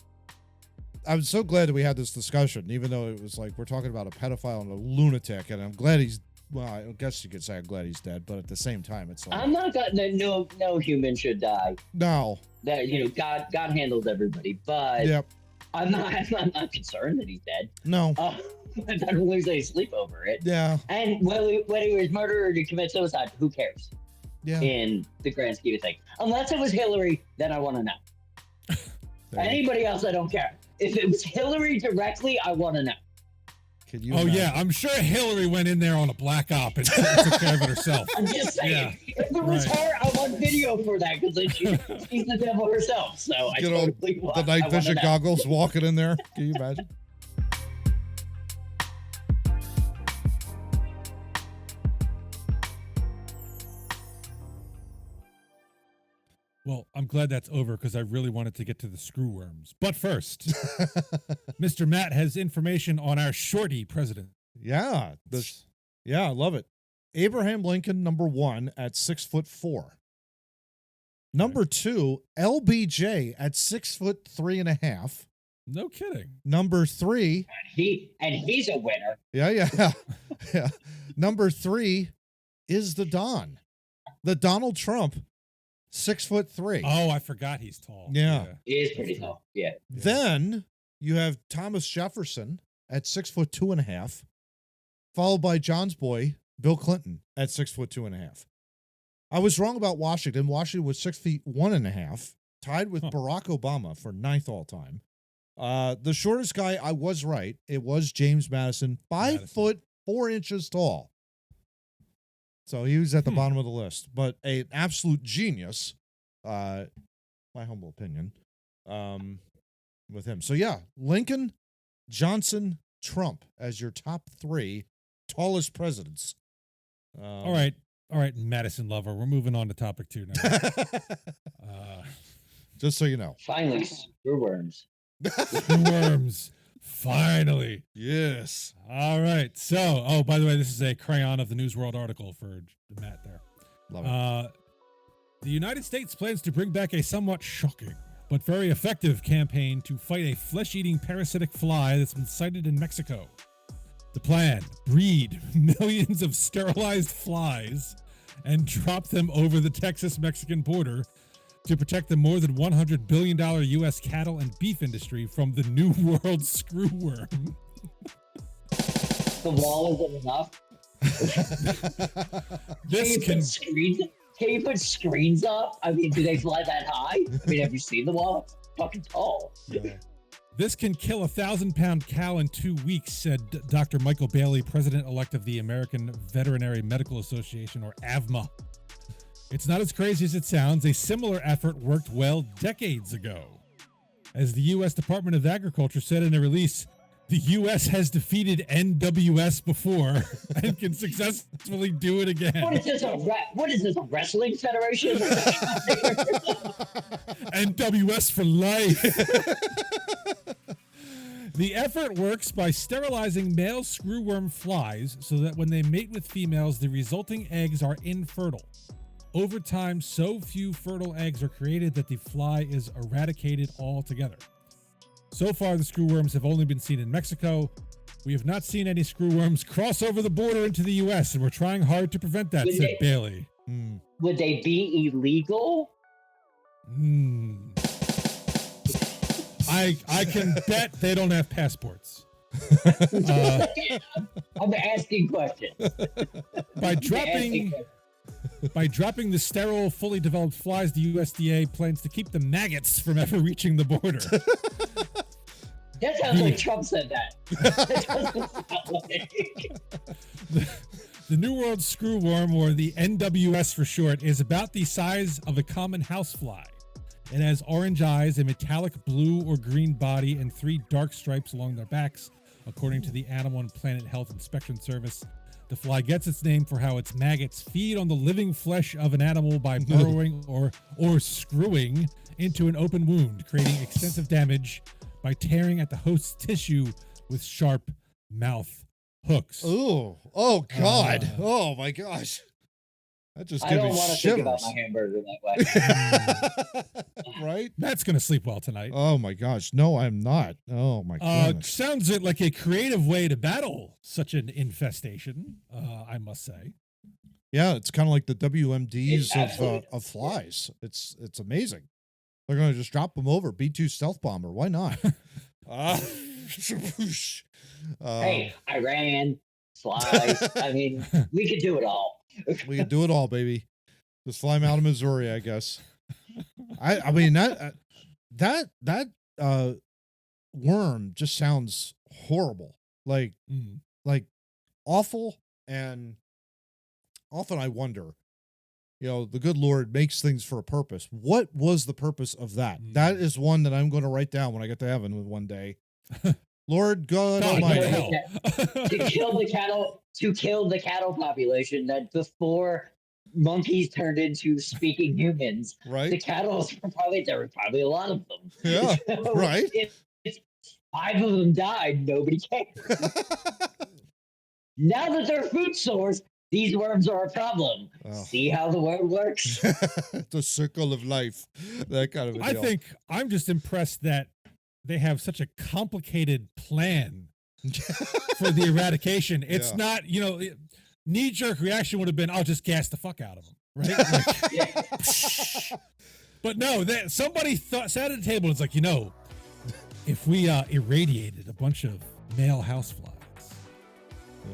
I'm so glad that we had this discussion, even though it was like, we're talking about a pedophile and a lunatic, and I'm glad he's, well, I guess you could say I'm glad he's dead, but at the same time, it's like, I'm not no human should die. No. That, you know, God handles everybody, but I'm not concerned that he's dead. No. I don't lose any sleep over it. Yeah. And whether he was murdered or to commit suicide, who cares? Yeah. In the grand scheme of things. Unless it was Hillary, then I want to know. Anybody else, I don't care. If it was Hillary directly, I want to know. Can you yeah, I'm sure Hillary went in there on a black op and took care of it herself. I'm just saying, if it was her, I want video for that because she's the devil herself. So I totally want the night vision goggles walking in there. Can you imagine? Well, I'm glad that's over because I really wanted to get to the screwworms. But first, Mr. Matt has information on our shorty president. Yeah. I love it. Abraham Lincoln, #1 at 6'4". Number 2, LBJ at 6'3.5". No kidding. Number 3. He's a winner. Yeah. Number 3 is the Don. The Donald Trump. 6'3". Oh, I forgot he's tall. Yeah. He is pretty tall. Yeah. Then you have Thomas Jefferson at 6'2.5", followed by John's boy, Bill Clinton, at 6'2.5". I was wrong about Washington. Washington was 6'1.5", tied with Barack Obama for 9th all time. The shortest guy, I was right. It was James Madison, 5'4" tall. So he was at the bottom of the list, but an absolute genius, my humble opinion, with him. So yeah, Lincoln, Johnson, Trump as your top 3 tallest presidents. All right, Madison lover. We're moving on to topic 2 now. Just so you know. Finally, screwworms. Screwworms. Finally. Yes. All right. So, by the way, this is a crayon of the News World article for Matt there. Love it. The United States plans to bring back a somewhat shocking but very effective campaign to fight a flesh-eating parasitic fly that's been sighted in Mexico. The plan: breed millions of sterilized flies and drop them over the Texas-Mexican border to protect the more than $100 billion U.S. cattle and beef industry from the New World screwworm. The wall isn't enough. Can you put screens up? I mean, do they fly that high? I mean, have you seen the wall? It's fucking tall. Yeah. This can kill a 1,000-pound cow in 2 weeks, said Dr. Michael Bailey, president-elect of the American Veterinary Medical Association, or AVMA. It's not as crazy as it sounds. A similar effort worked well decades ago. As the U.S. Department of Agriculture said in a release, the U.S. has defeated NWS before and can successfully do it again. What is this, a wrestling federation? NWS for life. The effort works by sterilizing male screwworm flies so that when they mate with females, the resulting eggs are infertile. Over time, so few fertile eggs are created that the fly is eradicated altogether. So far, the screwworms have only been seen in Mexico. We have not seen any screwworms cross over the border into the U.S., and we're trying hard to prevent that, said Bailey. Would they be illegal? I can bet they don't have passports. I'm asking questions. By dropping the sterile, fully developed flies, the USDA plans to keep the maggots from ever reaching the border. That sounds like Trump said that. That doesn't sound like... The New World screwworm, or the NWS for short, is about the size of a common housefly. It has orange eyes, a metallic blue or green body, and 3 dark stripes along their backs, according to the Animal and Planet Health Inspection Service. The fly gets its name for how its maggots feed on the living flesh of an animal by burrowing or screwing into an open wound, creating extensive damage by tearing at the host's tissue with sharp mouth hooks. Oh God. Oh my gosh. That just I gives don't me want to shivers. think about my hamburger that way. Right? Matt's going to sleep well tonight. Oh my gosh. No, I'm not. Oh my goodness. Sounds like a creative way to battle such an infestation, I must say. Yeah, it's kind of like the WMDs It of flies. It's amazing. They're going to just drop them over. B-2 stealth bomber. Why not? Hey, Iran, flies. I mean, we could do it all. We can do it all, baby. Just fly them out of Missouri, I guess. I mean that worm just sounds horrible, like awful. And often I wonder, the good Lord makes things for a purpose. What was the purpose of that? That is one that I'm going to write down when I get to heaven one day. Lord God Almighty. To kill the cattle population that before monkeys turned into speaking humans, right? The cattle there were probably a lot of them. Yeah, so right. If 5 of them died, nobody cared. Now that they're food source, these worms are a problem. Oh. See how the world works? The circle of life, that kind of a deal. I think I'm just impressed that they have such a complicated plan for the eradication. It's not, knee-jerk reaction would have been, I'll just gas the fuck out of them, right? But no, somebody sat at a table and it's like, if we irradiated a bunch of male houseflies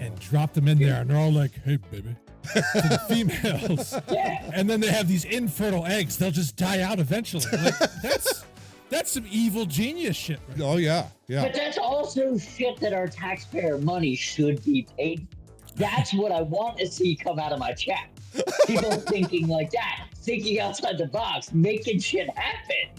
and dropped them in there, and they're all like, hey, baby, to the females, and then they have these infertile eggs, they'll just die out eventually. Like, that's some evil genius shit. Right? Oh, yeah. But that's also shit that our taxpayer money should be paid. That's what I want to see come out of my chat. People thinking like that, thinking outside the box, making shit happen.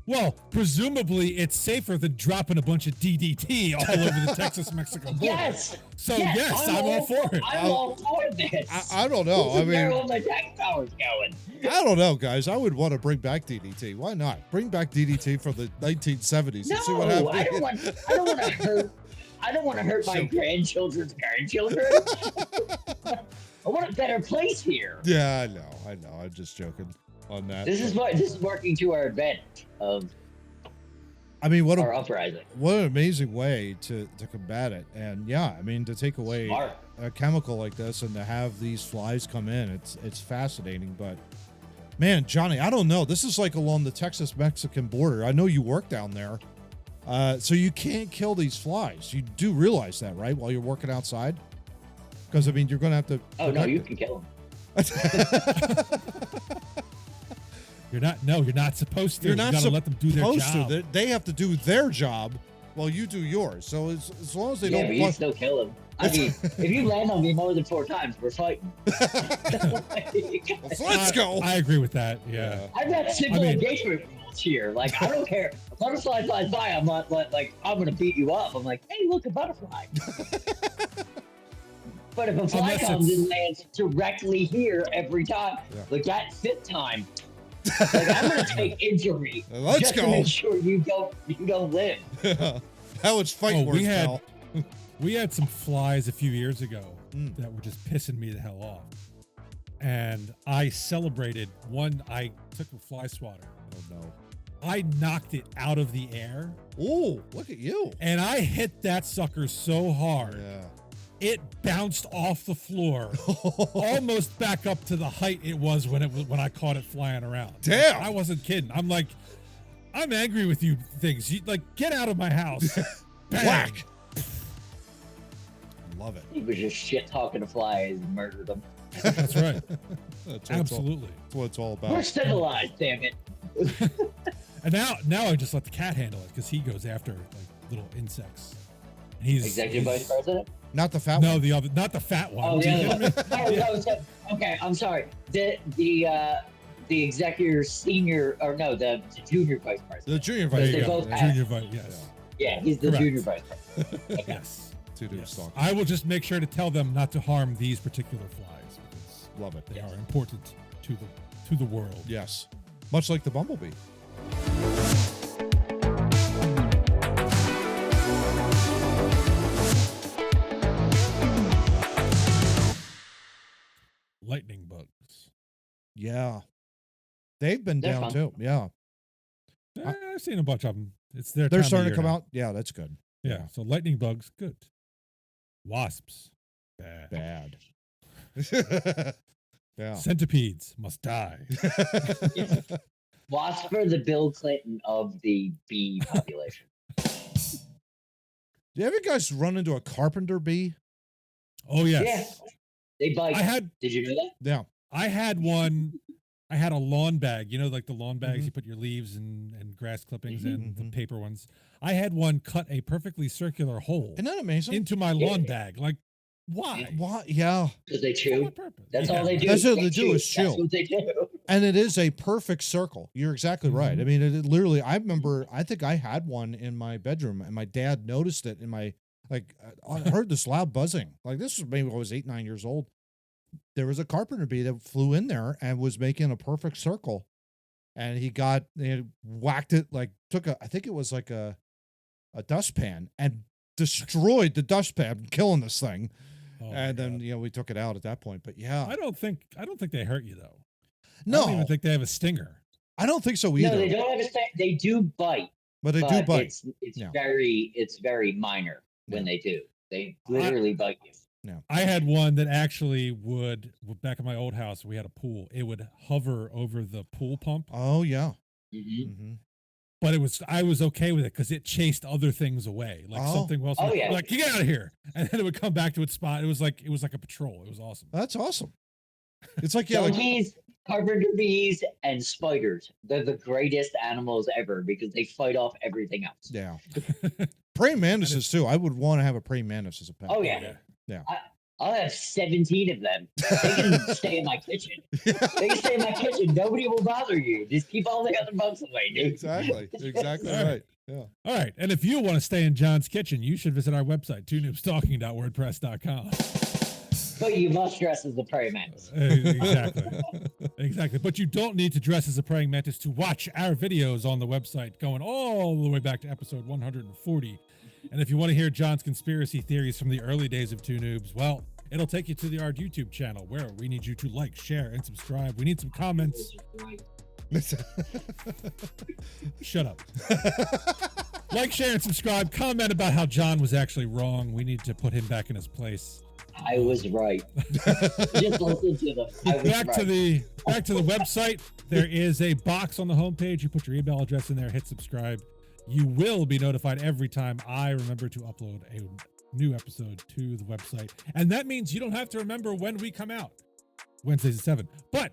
Well, presumably it's safer than dropping a bunch of DDT all over the Texas-Mexico border. Yes. So yes, I'm all for it. I'm all for this. I don't know. This is where all my tax power's going. I don't know, guys. I would want to bring back DDT. Why not? Bring back DDT from the 1970s and see what happens. I don't want to hurt my grandchildren's grandchildren. I want a better place here. Yeah, I know. I'm just joking on that. This is working to our advantage of our uprising. What an amazing way to combat it. And yeah, I mean, to take away a chemical like this and to have these flies come in, it's fascinating. But man, Johnny, I don't know. This is like along the Texas-Mexican border. I know you work down there. So you can't kill these flies. You do realize that, right? While you're working outside? Because, I mean, you're going to have to... Oh, no, you can kill them. You're not supposed to. You got to let them do their job. They have to do their job while you do yours. So as long as they don't... Yeah, but you still kill them. I mean, if you land on me more than 4 times, we're fighting. Let's go. I agree with that. Yeah. I've got simple engagement rules here. Like, I don't care. A butterfly flies by, I'm not like, I'm going to beat you up. I'm like, hey, look, a butterfly. But if a fly comes and lands directly here every time, like that 5th time, like I'm going to take injury just to make sure you don't live. How it's fight words, pal. We had some flies a few years ago that were just pissing me the hell off. And I celebrated one. I took a fly swatter. Oh, no. I knocked it out of the air. Oh, look at you. And I hit that sucker so hard. Yeah. It bounced off the floor, almost back up to the height it was when I caught it flying around. Damn. I wasn't kidding. I'm like, I'm angry with you things. You like, get out of my house. Whack. Love it. He was just shit talking to flies and murdered them. That's right. Absolutely. That's what it's all about. We're civilized, damn it. And now I just let the cat handle it because he goes after like little insects. And he's Executive Vice President? Not the fat one. No, the other, not the fat one. Oh, Do you the hear other me? one. Okay, I'm sorry. The executive senior, or no, the junior vice president. The junior There vice you They go. both have- Junior vice, yes. Yeah, he's the Correct. junior vice president. Okay. Yes. Two dudes Yes. talking. I will just make sure to tell them not to harm these particular flies because Love it. they are important to the world. Yes. Much like the bumblebee. Lightning bugs. Yeah. They've been They're down fun. too. Yeah. I've seen a bunch of them. It's their They're time of starting to year come now. out. Yeah, that's good. Yeah. So lightning bugs, good. Wasps, bad. Bad. Yeah. Centipedes must die. Wasps are the Bill Clinton of the bee population. Do you ever guys run into a carpenter bee? Oh yes. Yeah. They bite. Did you know that? Yeah. I had one. I had a lawn bag, you know, like the lawn bags Mhm. you put your leaves and grass clippings Mhm. in, the Mhm. paper ones. I had one cut a perfectly circular hole Isn't that amazing? into my lawn bag. Like, why? What? Yeah. Because they For chew. what purpose? That's Yeah. all they do. That's what they do is chew. That's what they do. And it is a perfect circle. You're exactly right. Mhm. I mean, it literally, I remember, I think I had one in my bedroom and my dad noticed it in my, like, I heard this loud buzzing. Like, this was maybe when I was 8, 9 years old. There was a carpenter bee that flew in there and was making a perfect circle. And he whacked it, like, I think it was like a dustpan and destroyed the dustpan, killing this thing. Oh, my And then, God. we took it out at that point. But yeah. I don't think they hurt you though. I No, don't even think they have a stinger. I don't think so either. No, they don't have a They do bite. but they do bite. It's Yeah. very minor when they do. They literally bite you. I had one that actually would back in my old house. We had a pool. It would hover over the pool pump, Oh, yeah. Mhm. Mm-hmm. but I was okay with it because it chased other things away, like Oh. something else. Oh, yeah. Like, you get out of here, and then it would come back to its spot. It was like a patrol. It was awesome. That's awesome. It's like, yeah, like, Donkeys, carpenter bees, and spiders. They're the greatest animals ever because they fight off everything else. yeah. Praying mantises, too. I would want to have a praying mantis as a pet. Oh, yeah. Yeah. I'll have 17 of them. They can stay in my kitchen. They can stay in my kitchen. Nobody will bother you. Just keep all the other bugs away, dude. Exactly. Exactly All right. right. Yeah. All right, and if you want to stay in John's kitchen, you should visit our website, twnoobstalking.wordpress.com. But you must dress as a praying mantis. Exactly. Exactly. But you don't need to dress as a praying mantis to watch our videos on the website going all the way back to episode 140. And if you want to hear John's conspiracy theories from the early days of Two Noobs, well, it'll take you to the Art YouTube channel where we need you to like, share, and subscribe. We need some comments. Shut up. Like, share, and subscribe. Comment about how John was actually wrong. We need to put him back in his place. I was right. Just listen to them. I was Back right. to the website. There is a box on the homepage. You put your email address in there, hit subscribe. You will be notified every time I remember to upload a new episode to the website. And that means you don't have to remember when we come out. Wednesdays at 7. But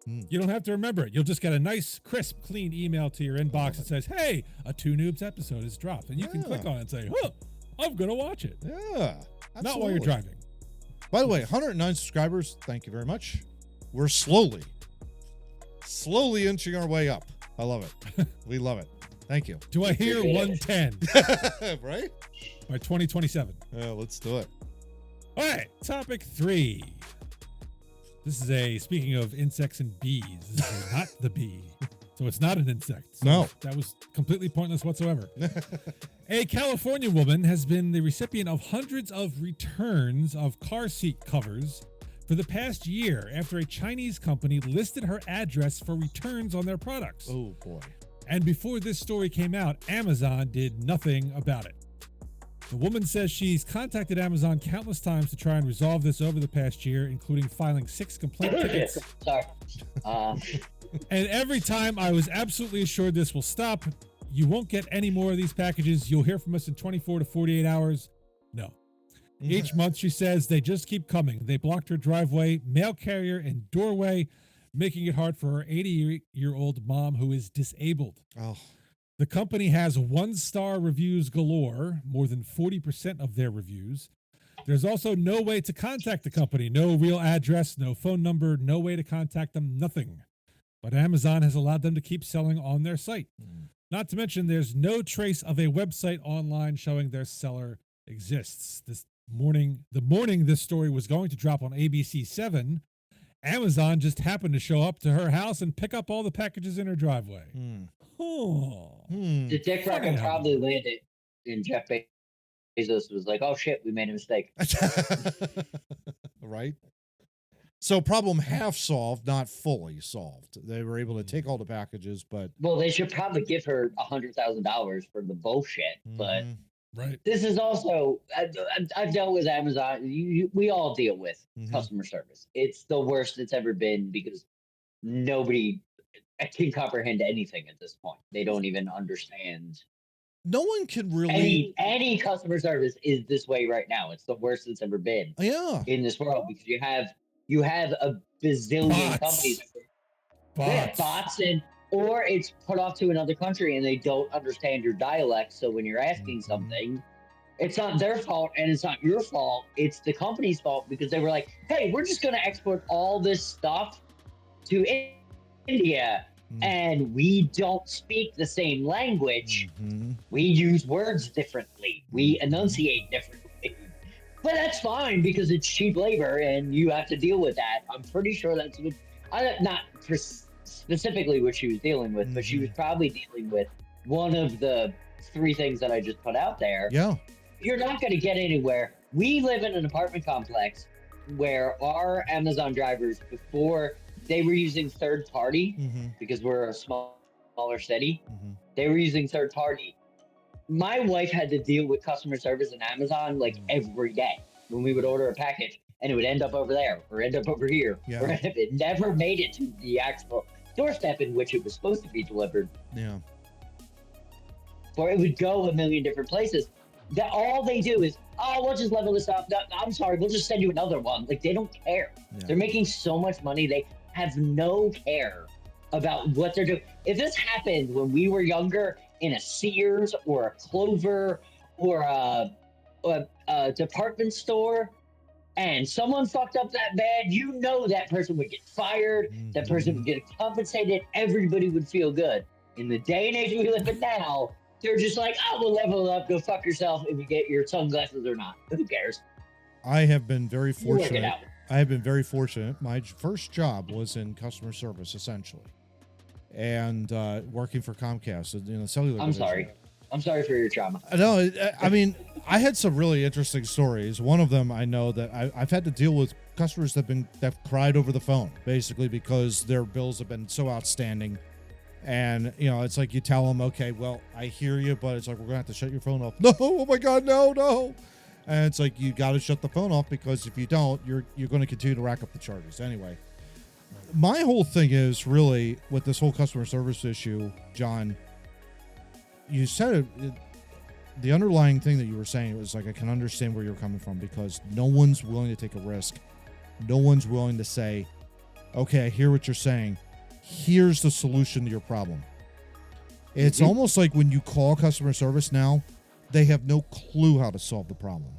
you don't have to remember it. You'll just get a nice, crisp, clean email to your inbox that says, hey, a Two Noobs episode is dropped. And you can click on it and say, huh, I'm going to watch it. Yeah. Not while you're driving. By the way, 109 subscribers. Thank you very much. We're slowly inching our way up. I love it. We love it. Thank you. Do I hear 110 Right? by 2027? Yeah, let's do it. All right, topic 3. This is speaking of insects and bees, this is not the bee. So it's not an insect. So No. That was completely pointless whatsoever. A California woman has been the recipient of hundreds of returns of car seat covers for the past year after a Chinese company listed her address for returns on their products. Oh, boy. And before this story came out, Amazon did nothing about it. The woman says she's contacted Amazon countless times to try and resolve this over the past year, including filing 6 complaint tickets. Sorry. And every time I was absolutely assured this will stop. You won't get any more of these packages. You'll hear from us in 24 to 48 hours. No. Each month, she says, they just keep coming. They blocked her driveway, mail carrier, and doorway, making it hard for her 80-year-old mom who is disabled. Oh. The company has 1-star reviews galore, more than 40% of their reviews. There's also no way to contact the company, no real address, no phone number, no way to contact them, nothing. But Amazon has allowed them to keep selling on their site. Not to mention, there's no trace of a website online showing their seller exists. The morning this story was going to drop on ABC 7, Amazon just happened to show up to her house and pick up all the packages in her driveway. The dick rocket probably landed, and Jeff Bezos was like, "Oh shit, we made a mistake." Right. So problem half solved, not fully solved. They were able to take all the packages, but well, they should probably give her $100,000 for the bullshit. But right, this is also I've dealt with Amazon. We all deal with customer service. It's the worst it's ever been because nobody can comprehend anything at this point. They don't even understand. No one can really any customer service is this way right now. It's the worst it's ever been. Yeah. In this world because you have a bazillion companies. Bots or it's put off to another country and they don't understand your dialect. So when you're asking something, it's not their fault and it's not your fault. It's the company's fault because they were like, hey, we're just going to export all this stuff to India and we don't speak the same language. We use words differently. We enunciate differently. But that's fine because it's cheap labor and you have to deal with that. I'm pretty sure that's what, not specifically what she was dealing with, but she was probably dealing with one of the 3 things that I just put out there. Yeah. You're not going to get anywhere. We live in an apartment complex where our Amazon drivers, before they were using third party because we're a smaller city, they were using third party. My wife had to deal with customer service in Amazon like every day when we would order a package and it would end up over there or end up over here. Yeah. Or it never made it to the actual doorstep in which it was supposed to be delivered. Yeah. Or it would go a million different places. That all they do is, oh, we'll just level this up. No, I'm sorry, we'll just send you another one. Like they don't care. Yeah. They're making so much money. They have no care about what they're doing. If this happened when we were younger in a Sears or a Clover or a department store and someone fucked up that bad, you know that person would get fired, that person would get compensated, everybody would feel good. In the day and age we live in now, they're just like, oh, we'll level it up, go fuck yourself if you get your sunglasses or not. Who cares? I have been very fortunate. out. I have been very fortunate. My first job was in customer service, essentially, and working for Comcast in the cellular I'm division. sorry. I'm sorry for your trauma. No, I mean, I had some really interesting stories. One of them, I know that I've had to deal with customers that cried over the phone, basically because their bills have been so outstanding. And, you know, it's like you tell them, okay, well, I hear you, but it's like, we're going to have to shut your phone off. No, oh my God, no. And it's like, you got to shut the phone off because if you don't, you're going to continue to rack up the charges. Anyway, my whole thing is really with this whole customer service issue, John, you said it, the underlying thing that you were saying was like, I can understand where you're coming from because no one's willing to take a risk. No one's willing to say, okay, I hear what you're saying. Here's the solution to your problem. It's almost like when you call customer service now, they have no clue how to solve the problem.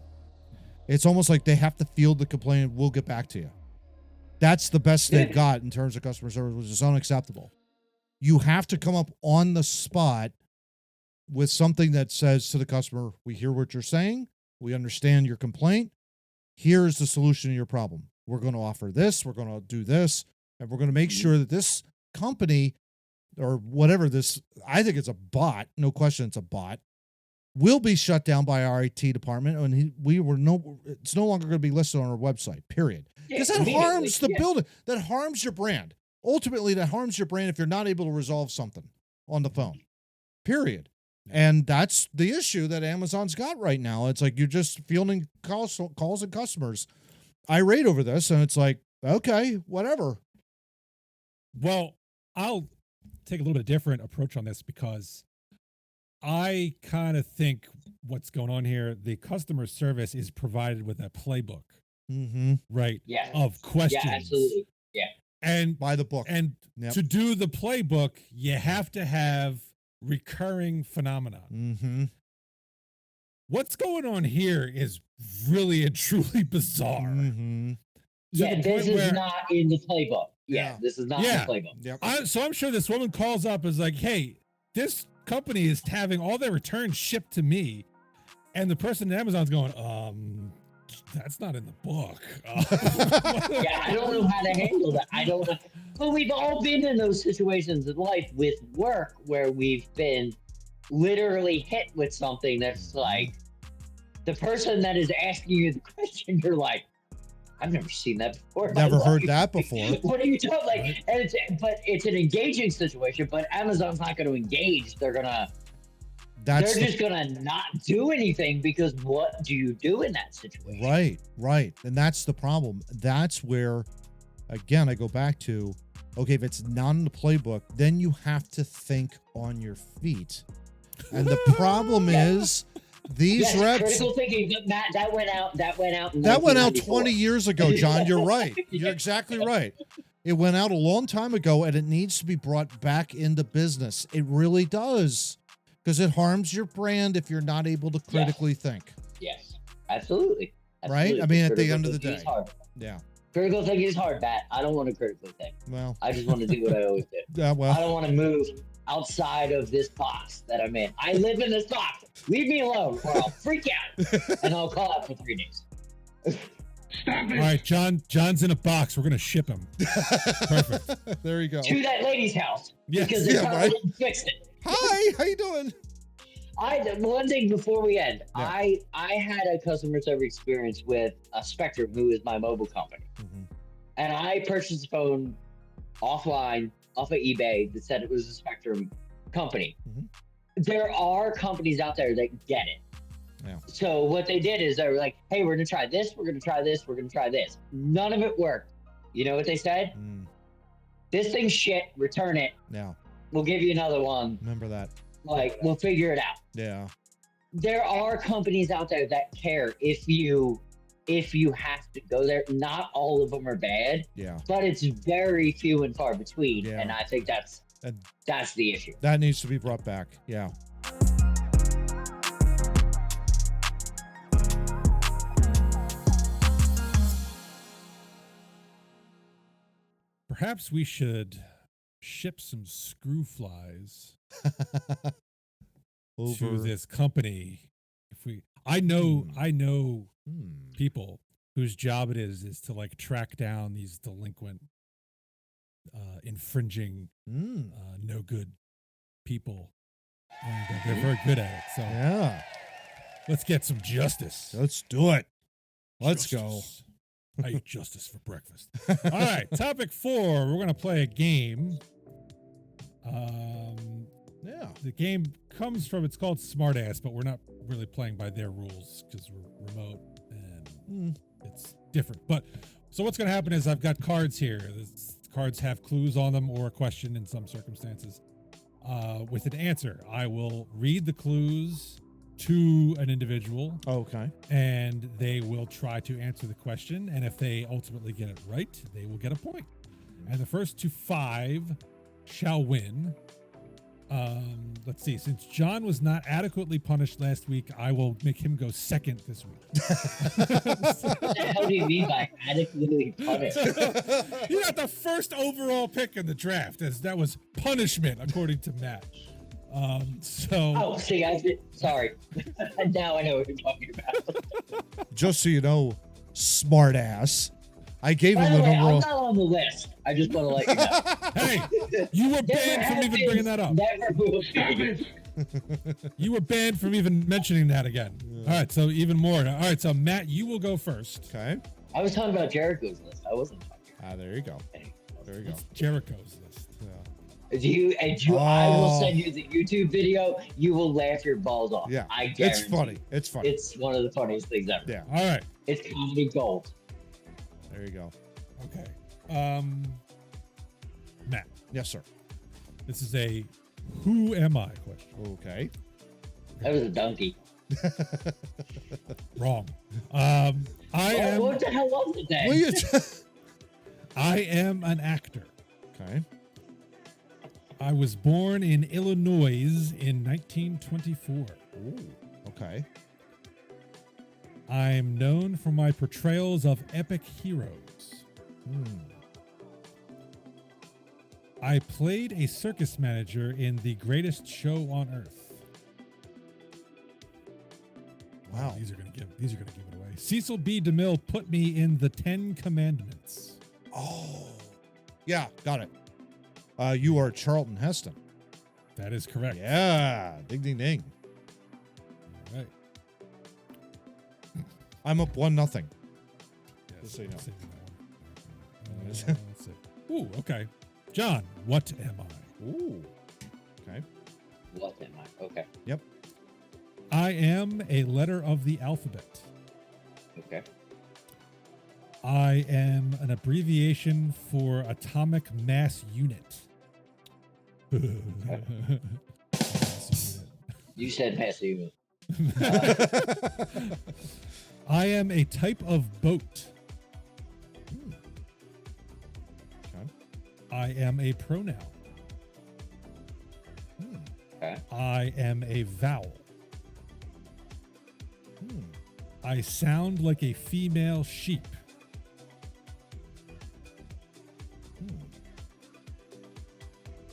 It's almost like they have to field the complaint. We'll get back to you. That's the best they've got in terms of customer service, which is unacceptable. You have to come up on the spot with something that says to the customer, we hear what you're saying. We understand your complaint. Here's the solution to your problem. We're going to offer this. We're going to do this. And we're going to make sure that this company or whatever this, I think it's a bot. No question it's a bot. Will be shut down by our IT department. And it's no longer going to be listed on our website, period. Because that harms the building. That harms your brand. Ultimately, that harms your brand if you're not able to resolve something. on the phone, period. And that's the issue that Amazon's got right now. It's like you're just fielding calls and customers irate over this, and it's like, okay, whatever. Well, I'll take a little bit different approach on this because I kind of think what's going on here, the customer service is provided with a playbook, right? Yeah. Of questions. Yeah, absolutely. Yeah. And by the book. And to do the playbook, you have to have recurring phenomena. What's going on here is really and truly bizarre. Yeah, this is not in the playbook. Yeah, this is not in the playbook. Yep. So I'm sure this woman calls up and is like, hey, this company is having all their returns shipped to me. And the person at Amazon's going, that's not in the book. Yeah, I don't know how to handle that. I don't know. But we've all been in those situations in life with work where we've been literally hit with something that's like, the person that is asking you the question, you're like, I've never seen that before. Never heard that before. What are you talking like? And it's an engaging situation, but Amazon's not going to engage. They're just gonna not do anything because what do you do in that situation? Right. And that's the problem. That's where, again, I go back to, okay, if it's not in the playbook, then you have to think on your feet. And the problem is these reps. Critical thinking, but Matt, that went out. That went out 20 years ago, John. You're right. You're exactly right. It went out a long time ago, and it needs to be brought back into business. It really does. Because it harms your brand if you're not able to critically think. Yes, absolutely. Right? I mean, at the end of the day. Yeah. Critical thinking is hard, Matt. I don't want to critically think. Well, I just want to do what I always do. I don't want to move outside of this box that I'm in. I live in this box. Leave me alone or I'll freak out and I'll call out for 3 days. Stop it. All right, John's in a box. We're going to ship him. Perfect. There you go. To that lady's house. Yes. Because they probably fixed it. Hi, how you doing? One thing before we end, I had a customer service experience with Spectrum, who is my mobile company. And I purchased a phone offline off of eBay that said it was a Spectrum company. There are companies out there that get it. Yeah. So what they did is they were like, hey, we're going to try this, we're going to try this, we're going to try this. None of it worked. You know what they said? This thing's shit, return it. Yeah. We'll give you another one. Remember that. Like, we'll figure it out. Yeah. There are companies out there that care if you have to go there. Not all of them are bad. Yeah. But it's very few and far between. Yeah. And I think that's the issue. That needs to be brought back. Yeah. Perhaps we should ship some screw flies to this company. I know people whose job it is to like track down these delinquent, infringing, no good people, and they're very good at it. So yeah, let's get some justice. Let's do it. Let's go. I eat justice for breakfast. All right, topic 4. We're gonna play a game. Yeah. The game comes from, it's called Smartass, but we're not really playing by their rules because we're remote and it's different. But so what's going to happen is I've got cards here. The cards have clues on them or a question in some circumstances with an answer. I will read the clues to an individual. Okay. And they will try to answer the question. And if they ultimately get it right, they will get a point. And the first to 5 shall win. Let's see. Since John was not adequately punished last week, I will make him go second this week. What the hell do you mean by adequately punished? You got the first overall pick in the draft. That was punishment, according to Matt. Oh, see, sorry. Now I know what you're talking about. Just so you know, Smartass. I gave him the the way, number. I'm not on the list. I just want to let you know. Hey, you were banned from even bringing that up. You were banned from even mentioning that again. Yeah. All right, so even more. All right, so Matt, you will go first. Okay. I was talking about Jericho's list. I wasn't talking. There you go. There you go. It's Jericho's list. I will Oh. send you the YouTube video. You will laugh your balls off. Yeah, I guarantee. it's funny. It's funny. It's one of the funniest things ever. Yeah. All right. It's comedy gold. There you go. Okay. Matt, Yes, sir. this is a who am I question. Okay. That was a donkey. Wrong. I am What the hell was it then? Will you I am an actor. Okay. I was born in Illinois in 1924. Ooh. Okay. I'm known for my portrayals of epic heroes. I played a circus manager in The Greatest Show on Earth. Wow. These are gonna give it away. Cecil B. DeMille put me in the 10 Commandments. Oh. Yeah, got it. You are Charlton Heston. That is correct. Yeah. Ding, ding, ding. All right. I'm up 1-0. Yes, Just so you know. I'm saving that one. Let's see. Ooh, okay. John, what am I? Ooh. Okay. What am I? Okay. Yep. I am a letter of the alphabet. Okay. I am an abbreviation for atomic mass unit. Mass You said passive. unit. I am a type of boat. Okay. I am a pronoun. Okay. I am a vowel. I sound like a female sheep.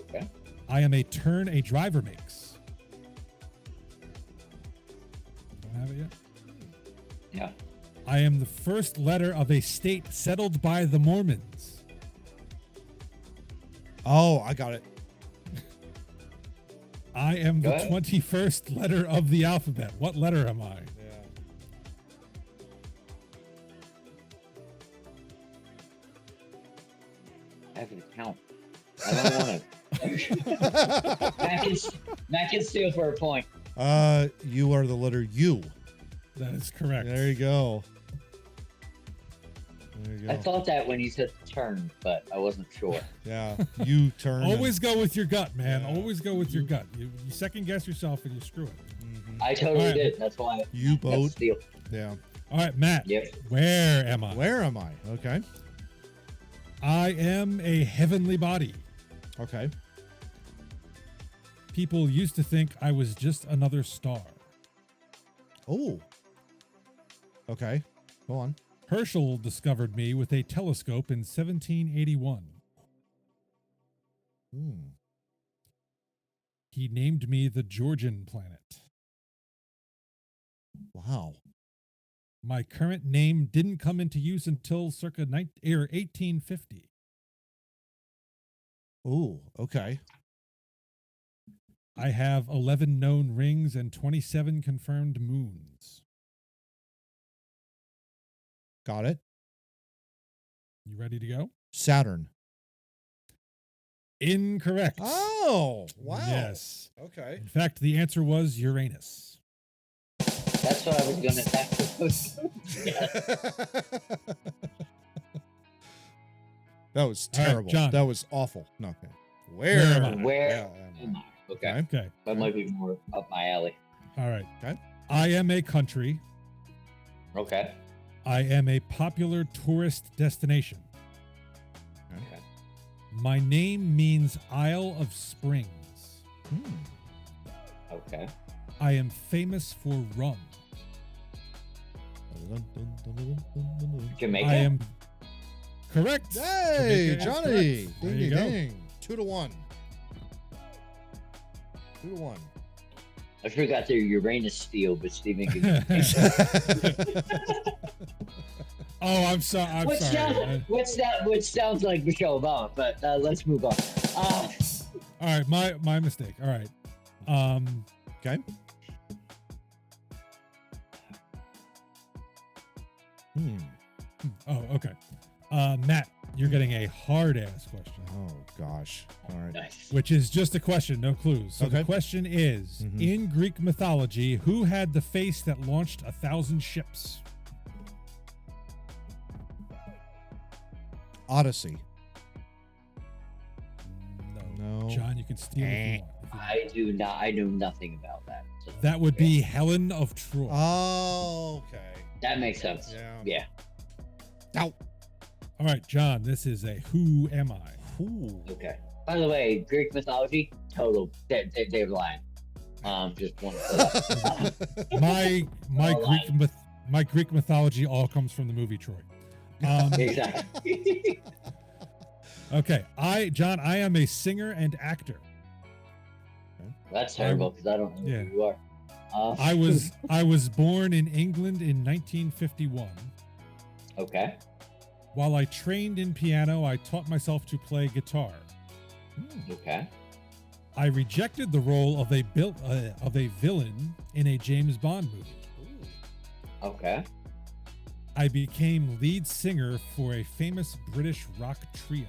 Okay. I am a turn a driver makes. Don't have it yet? Yeah. I am the first letter of a state settled by the Mormons. Oh, I got it. I am Go the ahead. 21st letter of the alphabet. What letter am I? I have to count. I don't want to. Matt can steal for a point. You are the letter U. That is correct. There you go. There you go. I thought that when you said turn, but I wasn't sure. Yeah, you turn. Always go with your gut, man. Yeah. Always go with your gut. You second guess yourself and you screw it. I totally Alright. did. That's why. You That's boat. steal. Yeah. All right, Matt. Yep. Where am I? Where am I? Okay. I am a heavenly body. Okay. People used to think I was just another star. Oh. Okay. Go on. Herschel discovered me with a telescope in 1781. He named me the Georgian planet. Wow. My current name didn't come into use until circa 1850. Oh, okay. I have 11 known rings and 27 confirmed moons. Got it. You ready to go? Saturn. Incorrect. Oh, wow. Yes. Okay. In fact, the answer was Uranus. That's what I was gonna. That was All right, terrible. John. That was awful. No, okay. Where am I? Where am am I? Okay. Okay. Okay. That might be more up my alley. All right. Okay. I am a country. Okay. I am a popular tourist destination. Okay. My name means Isle of Springs. Okay. I am famous for rum. Jamaica. I am correct. Hey, Jamaica is Johnny. correct. There Ding, you ding, go. ding. 2-1. 2-1. I forgot their Uranus steal, but Steven can. Oh, I'm sorry. I'm sorry. Which sounds like Michelle Obama, but let's move on. All right, my mistake. All right. Okay. Oh, okay. Matt, You're getting a hard ass question, Oh gosh. All right. Nice. which is just a question, no clues. So the Okay. question is: Mhm. in Greek mythology, who had the face that launched 1,000 ships? Odyssey. No. No. John, you can steal if you want. I do not. I know nothing about that. So That would be Helen of Troy. Oh, okay. that makes sense. Yeah. Yeah. Ow. All right, John, this is a Who Am I? Ooh. Okay. By the way, Greek mythology, total. They're lying. Just one. My All Greek my Greek mythology all comes from the movie Troy. Exactly. Okay, John, I am a singer and actor. That's terrible because I don't know Yeah. who you are. I was born in England in 1951. Okay. While I trained in piano, I taught myself to play guitar. Okay. I rejected the role of a villain in a James Bond movie. Okay. I became lead singer for a famous British rock trio.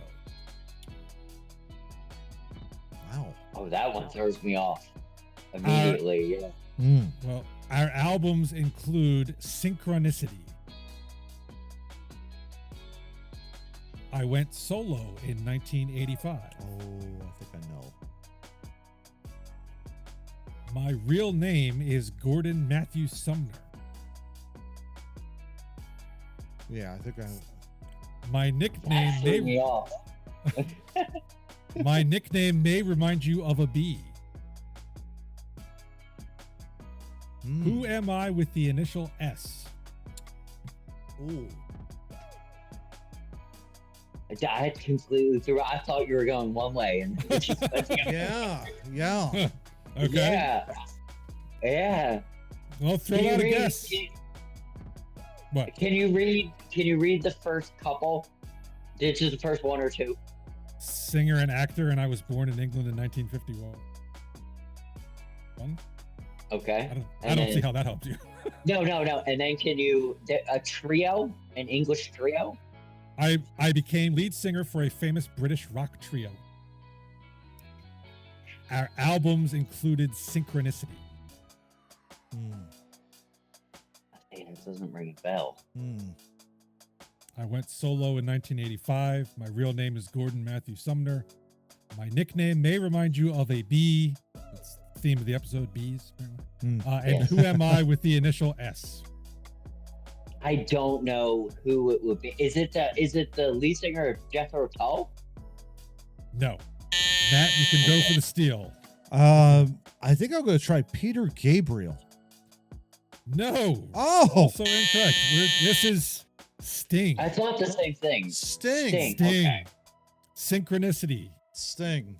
Wow. Oh, that one throws me off immediately. Yeah. Well, our albums include Synchronicity. I went solo in 1985. Oh, I think I know. My real name is Gordon Matthew Sumner. Yeah, I think I. My That nickname threw me off. my nickname may remind you of a bee. Who am I with the initial S? Ooh. I had completely threw. I thought you were going one way, and it just went the other. Yeah. Yeah. Okay. Yeah. Yeah. Well, throw Can you out a read- guess. What? Can you read the first couple digits, the first one or two? Singer and actor, and I was born in England in 1951. Okay. I don't see how that helps you. No. And then can you a trio, an English trio? I became lead singer for a famous British rock trio. Our albums included Synchronicity. Hey, this doesn't ring a bell. I went solo in 1985. My real name is Gordon Matthew Sumner. My nickname may remind you of a bee. That's the theme of the episode, bees. Apparently. And Yes. who am I with the initial S? I don't know who it would be. Is it the lead singer of Jethro Tull? No. Matt, you can go for the steal. I think I'm going to try Peter Gabriel. No. Oh, Also incorrect. This is Sting. I thought the same thing. Sting. Sting. Okay. Synchronicity. Sting.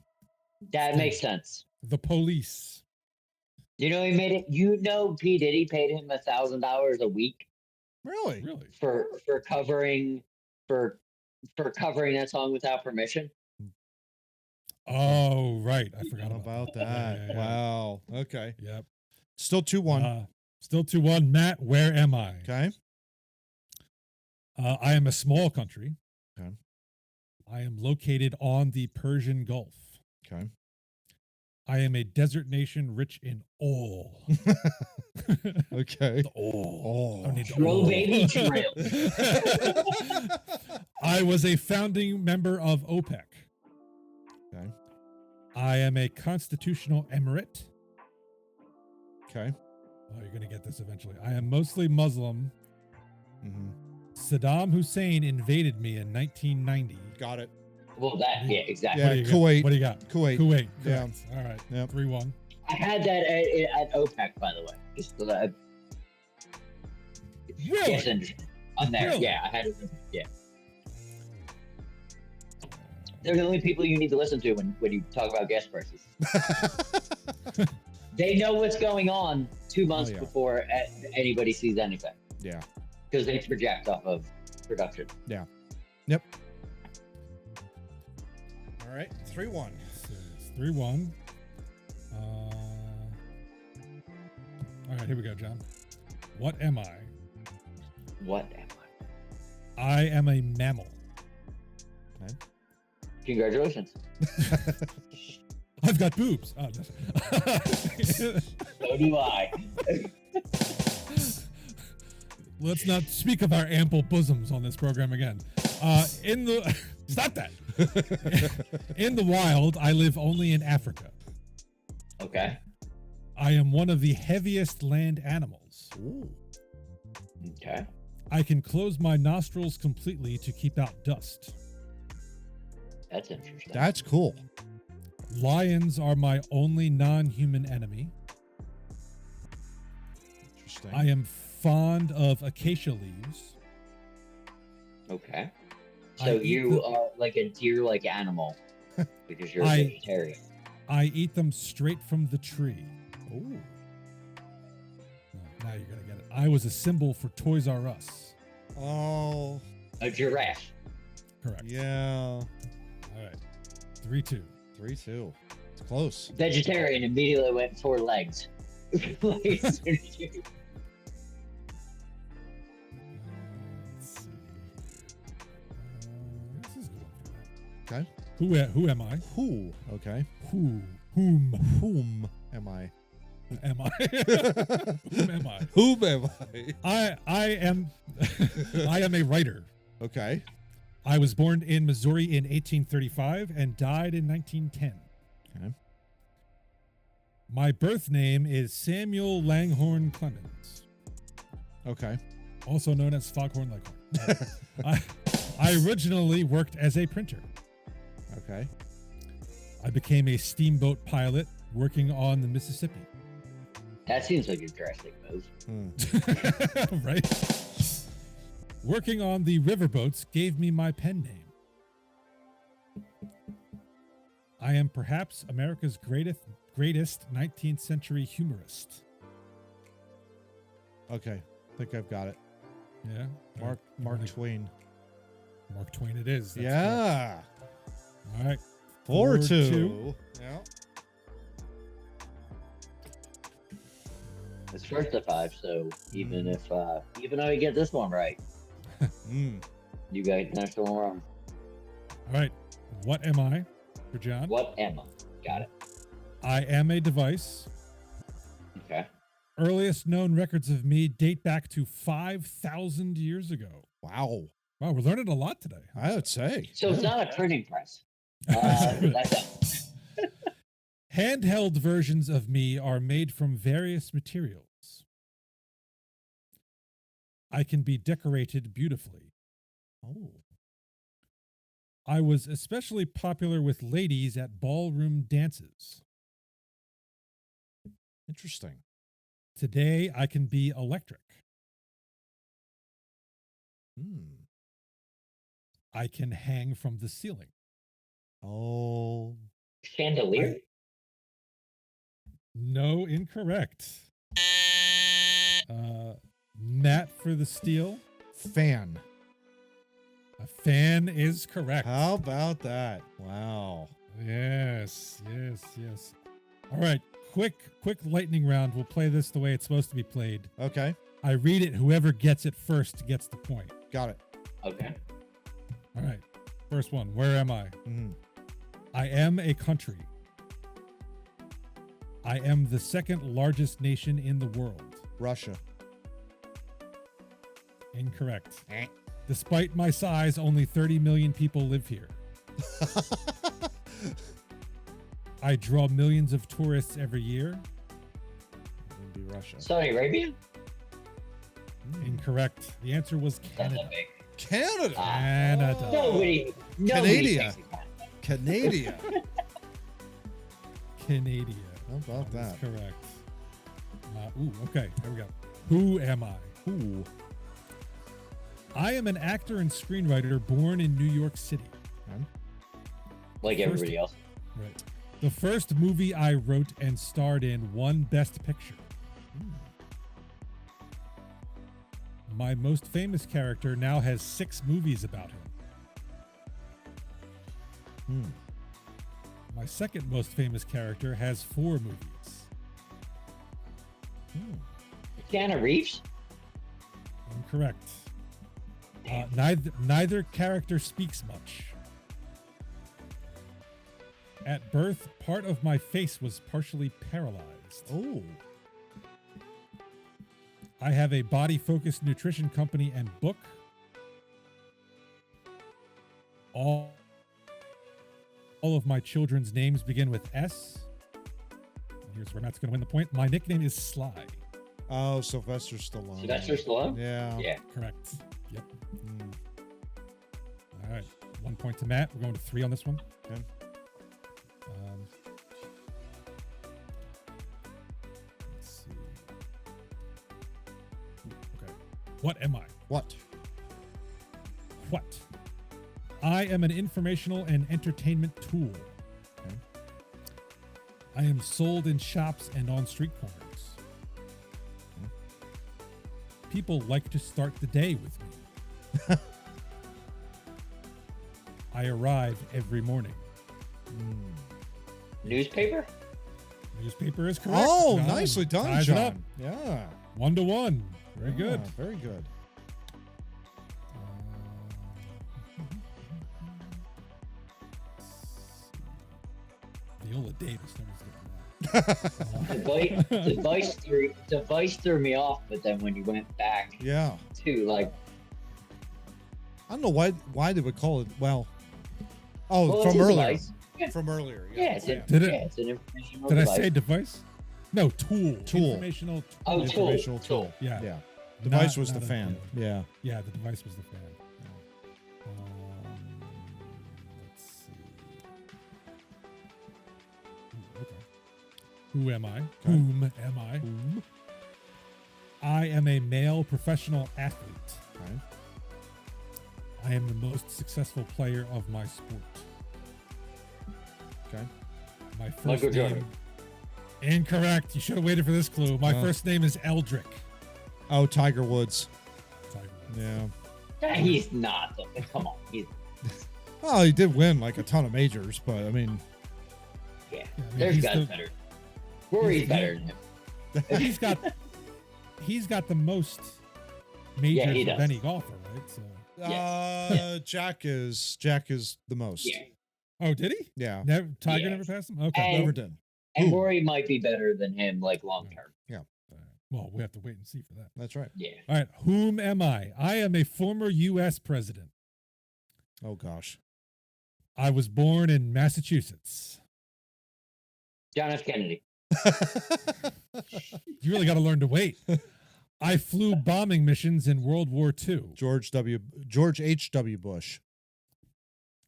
That makes sense. The Police. You know, he made it. You know, P Diddy paid him $1,000 a week Really? Really? for covering that song without permission. Oh, right. I forgot How about about that? Yeah. Wow. Okay. that. Yep. Still 2-1. Still 2-1. Matt, where am I? Okay. I am a small country. Okay. I am located on the Persian Gulf. Okay. I am a desert nation rich in oil. Okay. The oil. Oh. I need the Drill, oil. baby, drill. I was a founding member of OPEC. Okay. I am a constitutional emirate. Okay. Oh, you're going to get this eventually. I am mostly Muslim. Mm-hmm. Saddam Hussein invaded me in 1990. Got it. Well, that exactly. Yeah, What do you Kuwait. got? What do you got? Kuwait. Kuwait. Yeah. Correct. All right. Yep. 3-1. I had that at OPEC, by the way. Just so that. Really? Yes, I'm there. Really? Yeah, I had it. Yeah. They're the only people you need to listen to when you talk about gas prices. They know what's going on 2 months yeah. before anybody sees anything Yeah. because they project off of production. Yeah. Yep. All right. 3-1. So it's 3-1. All right, here we go, John. What am I? What am I am a mammal. Okay. Congratulations. I've got boobs. Oh, no. So do I. Let's not speak of our ample bosoms on this program again. Stop that. In the wild, I live only in Africa. Okay. I am one of the heaviest land animals. Ooh. Okay. I can close my nostrils completely to keep out dust. That's interesting. That's cool. Lions are my only non-human enemy. Interesting. I am fond of acacia leaves. Okay. I So eat you are like a deer-like animal because you're a vegetarian. I eat them straight from the tree. Ooh. Now you're gonna get it. I was a symbol for Toys R Us. Oh. A giraffe. Correct. Yeah. All right. 3-2. 3-2. It's close. Vegetarian immediately went 4 legs. Like, as soon as you- Let's see. This is good one for Okay. that. Who am I? Who? Okay. Whom Whom am I? am I? Whom am I? Whom am I? I am I am a writer. Okay. I was born in Missouri in 1835 and died in 1910. Okay. My birth name is Samuel Langhorne Clemens, Okay. also known as Foghorn Leghorn. I originally worked as a printer. Okay. I became a steamboat pilot working on the Mississippi. That seems like a drastic move. Right? Working on the riverboats gave me my pen name. I am perhaps America's greatest 19th century humorist. Okay. I think I've got it. Yeah. Mark Twain. Mark Twain it is. That's Yeah. correct. All right. 4-2. Yeah. It's first to 5, so even though you get this one right, you guys next one wrong. All right. What am I for John? What am I? Got it. I am a device. Okay. Earliest known records of me date back to 5,000 years ago. Wow. Wow, we're learning a lot today. I would say. So it's not a printing press. That's it. Handheld versions of me are made from various materials. I can be decorated beautifully. Oh. I was especially popular with ladies at ballroom dances. Interesting. Today, I can be electric. I can hang from the ceiling. Oh. Chandelier. No, incorrect. Matt for the steal. Fan. A fan is correct. How about that? Wow. Yes. All right, quick lightning round. We'll play this the way it's supposed to be played. Okay. I read it. Whoever gets it first gets the point. Got it. Okay. All right. First one. Where am I? Mhm. I am a country. I am the second largest nation in the world. Russia. Incorrect. Despite my size, only 30 million people live here. I draw millions of tourists every year. Would be Russia. Saudi Arabia? Incorrect. The answer was That's Canada. a big. Canada. Canada. Nobody Canada. thinks of that. Canada. Canada. How about that? That's correct. Okay. There we go. Who am I? Ooh. I am an actor and screenwriter born in New York City. Like everybody else. Right. The first movie I wrote and starred in won Best Picture. My most famous character now has 6 movies about him. My second most famous character has 4 movies. Keanu Reeves? Incorrect. Neither character speaks much. At birth, part of my face was partially paralyzed. Oh. I have a body-focused nutrition company and book. All of my children's names begin with S. Here's where Matt's going to win the point. My nickname is Sly. Oh, Sylvester Stallone. Sylvester Stallone? Yeah. Yeah. Correct. Yep. All right. 1 point to Matt. We're going to 3 on this one. Okay. Let's see. Okay. What am I? What? What? I am an informational and entertainment tool. Okay. I am sold in shops and on street corners. People like to start the day with me. I arrive every morning. Newspaper? Newspaper is correct. Oh, John nicely done, ties it up. John. Yeah. 1-1. Very good. Very good. Viola Davis. The voice threw me off, but then when you went back Yeah. to like, I don't know why they would call it. Well, well, from it's a earlier. device. From earlier. Yeah, it's, Did it- it's an informational Did device. I say device? No, tool. Tool. Informational tool. Oh, tool. Informational tool. Yeah. Yeah. Device was Not the a fan. deal. Yeah. Yeah, the device was the fan. Let's see. Ooh, okay. Who am I? Whom am I? Whom? I am a male professional athlete. Okay. I am the most successful player of my sport. Okay. My first Michael name. Jordan. Incorrect. You should have waited for this clue. My first name is Eldrick. Oh, Tiger Woods. Tiger Woods. Yeah. Yeah, he's not. Come on. Well, he did win like a ton of majors, but I mean, Yeah. Yeah, I mean, There's he's guys the- better. Rory's better than him. He's got the most majors he of does. any golfer, right? So. Jack is the most. Yeah. Oh, did he? Yeah. Tiger Yes. never passed him. Okay. And- Never did. And Ooh. Rory might be better than him, like long term. Well, we have to wait and see for that. That's right. Yeah. All right. Whom am I? I am a former U.S. president. Oh gosh. I was born in Massachusetts. John F. Kennedy. You really got to learn to wait. I flew bombing missions in World War II. George H.W. Bush.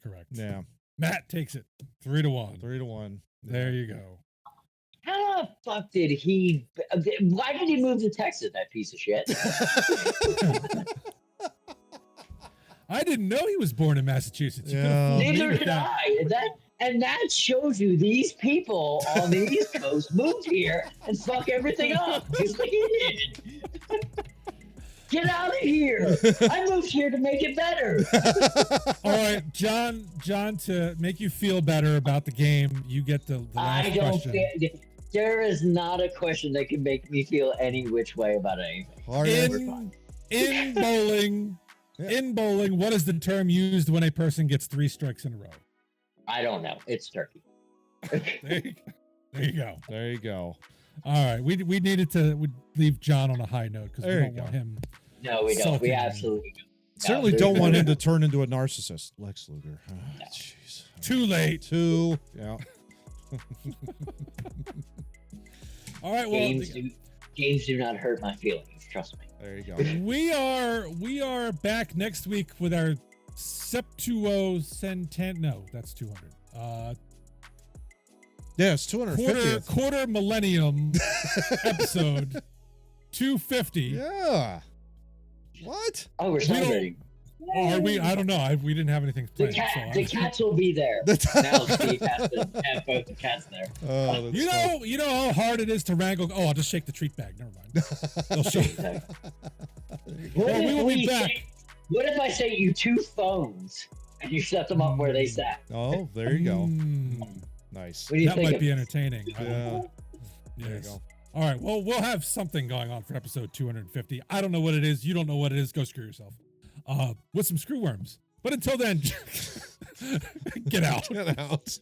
Correct. Yeah. Matt takes it 3-1. 3-1. There you go. How the fuck did he? Why did he move to Texas? That piece of shit. I didn't know he was born in Massachusetts. You could've Yeah. fooled me Neither with did that. I. And that shows you these people on the East Coast moved here and fuck everything up. Just like he did. Get out of here. I moved here to make it better. All right, John, to make you feel better about the game, you get the last I don't question. think there is not a question that can make me feel any which way about anything. Hard In bowling, in bowling, what is the term used when a person gets 3 strikes in a row? I don't know. It's turkey. There you go. There you go. All right, we needed to leave John on a high note because we There you don't want go. him. No, we don't. Sulking. We absolutely don't. Certainly No, don't want him to turn into a narcissist. Lex Luger. No. Jeez. Too late. Yeah. All right, well, Games do not hurt my feelings. Trust me. There you go. we are back next week with our Septuo Centent. No, that's 200. Yeah, it's 250th. Quarter millennium episode 250. Yeah. What? Oh, we're We don't- celebrating. Or are we? I don't know. We didn't have anything The, planned. the cats will be there. Now Steve has to have both the cats there. Oh, that's you know how hard it is to wrangle. Oh, I'll just shake the treat bag. Never mind. They'll show. Well, we will be back. What if I say you 2 phones and you set them up where they sat? Oh, there you go. Mm, Nice. What do you that think might of be it? entertaining. Yeah. There you Yes. go. All right. Well, we'll have something going on for episode 250. I don't know what it is. You don't know what it is. Go screw yourself. With some screwworms. But until then, get out. Get out.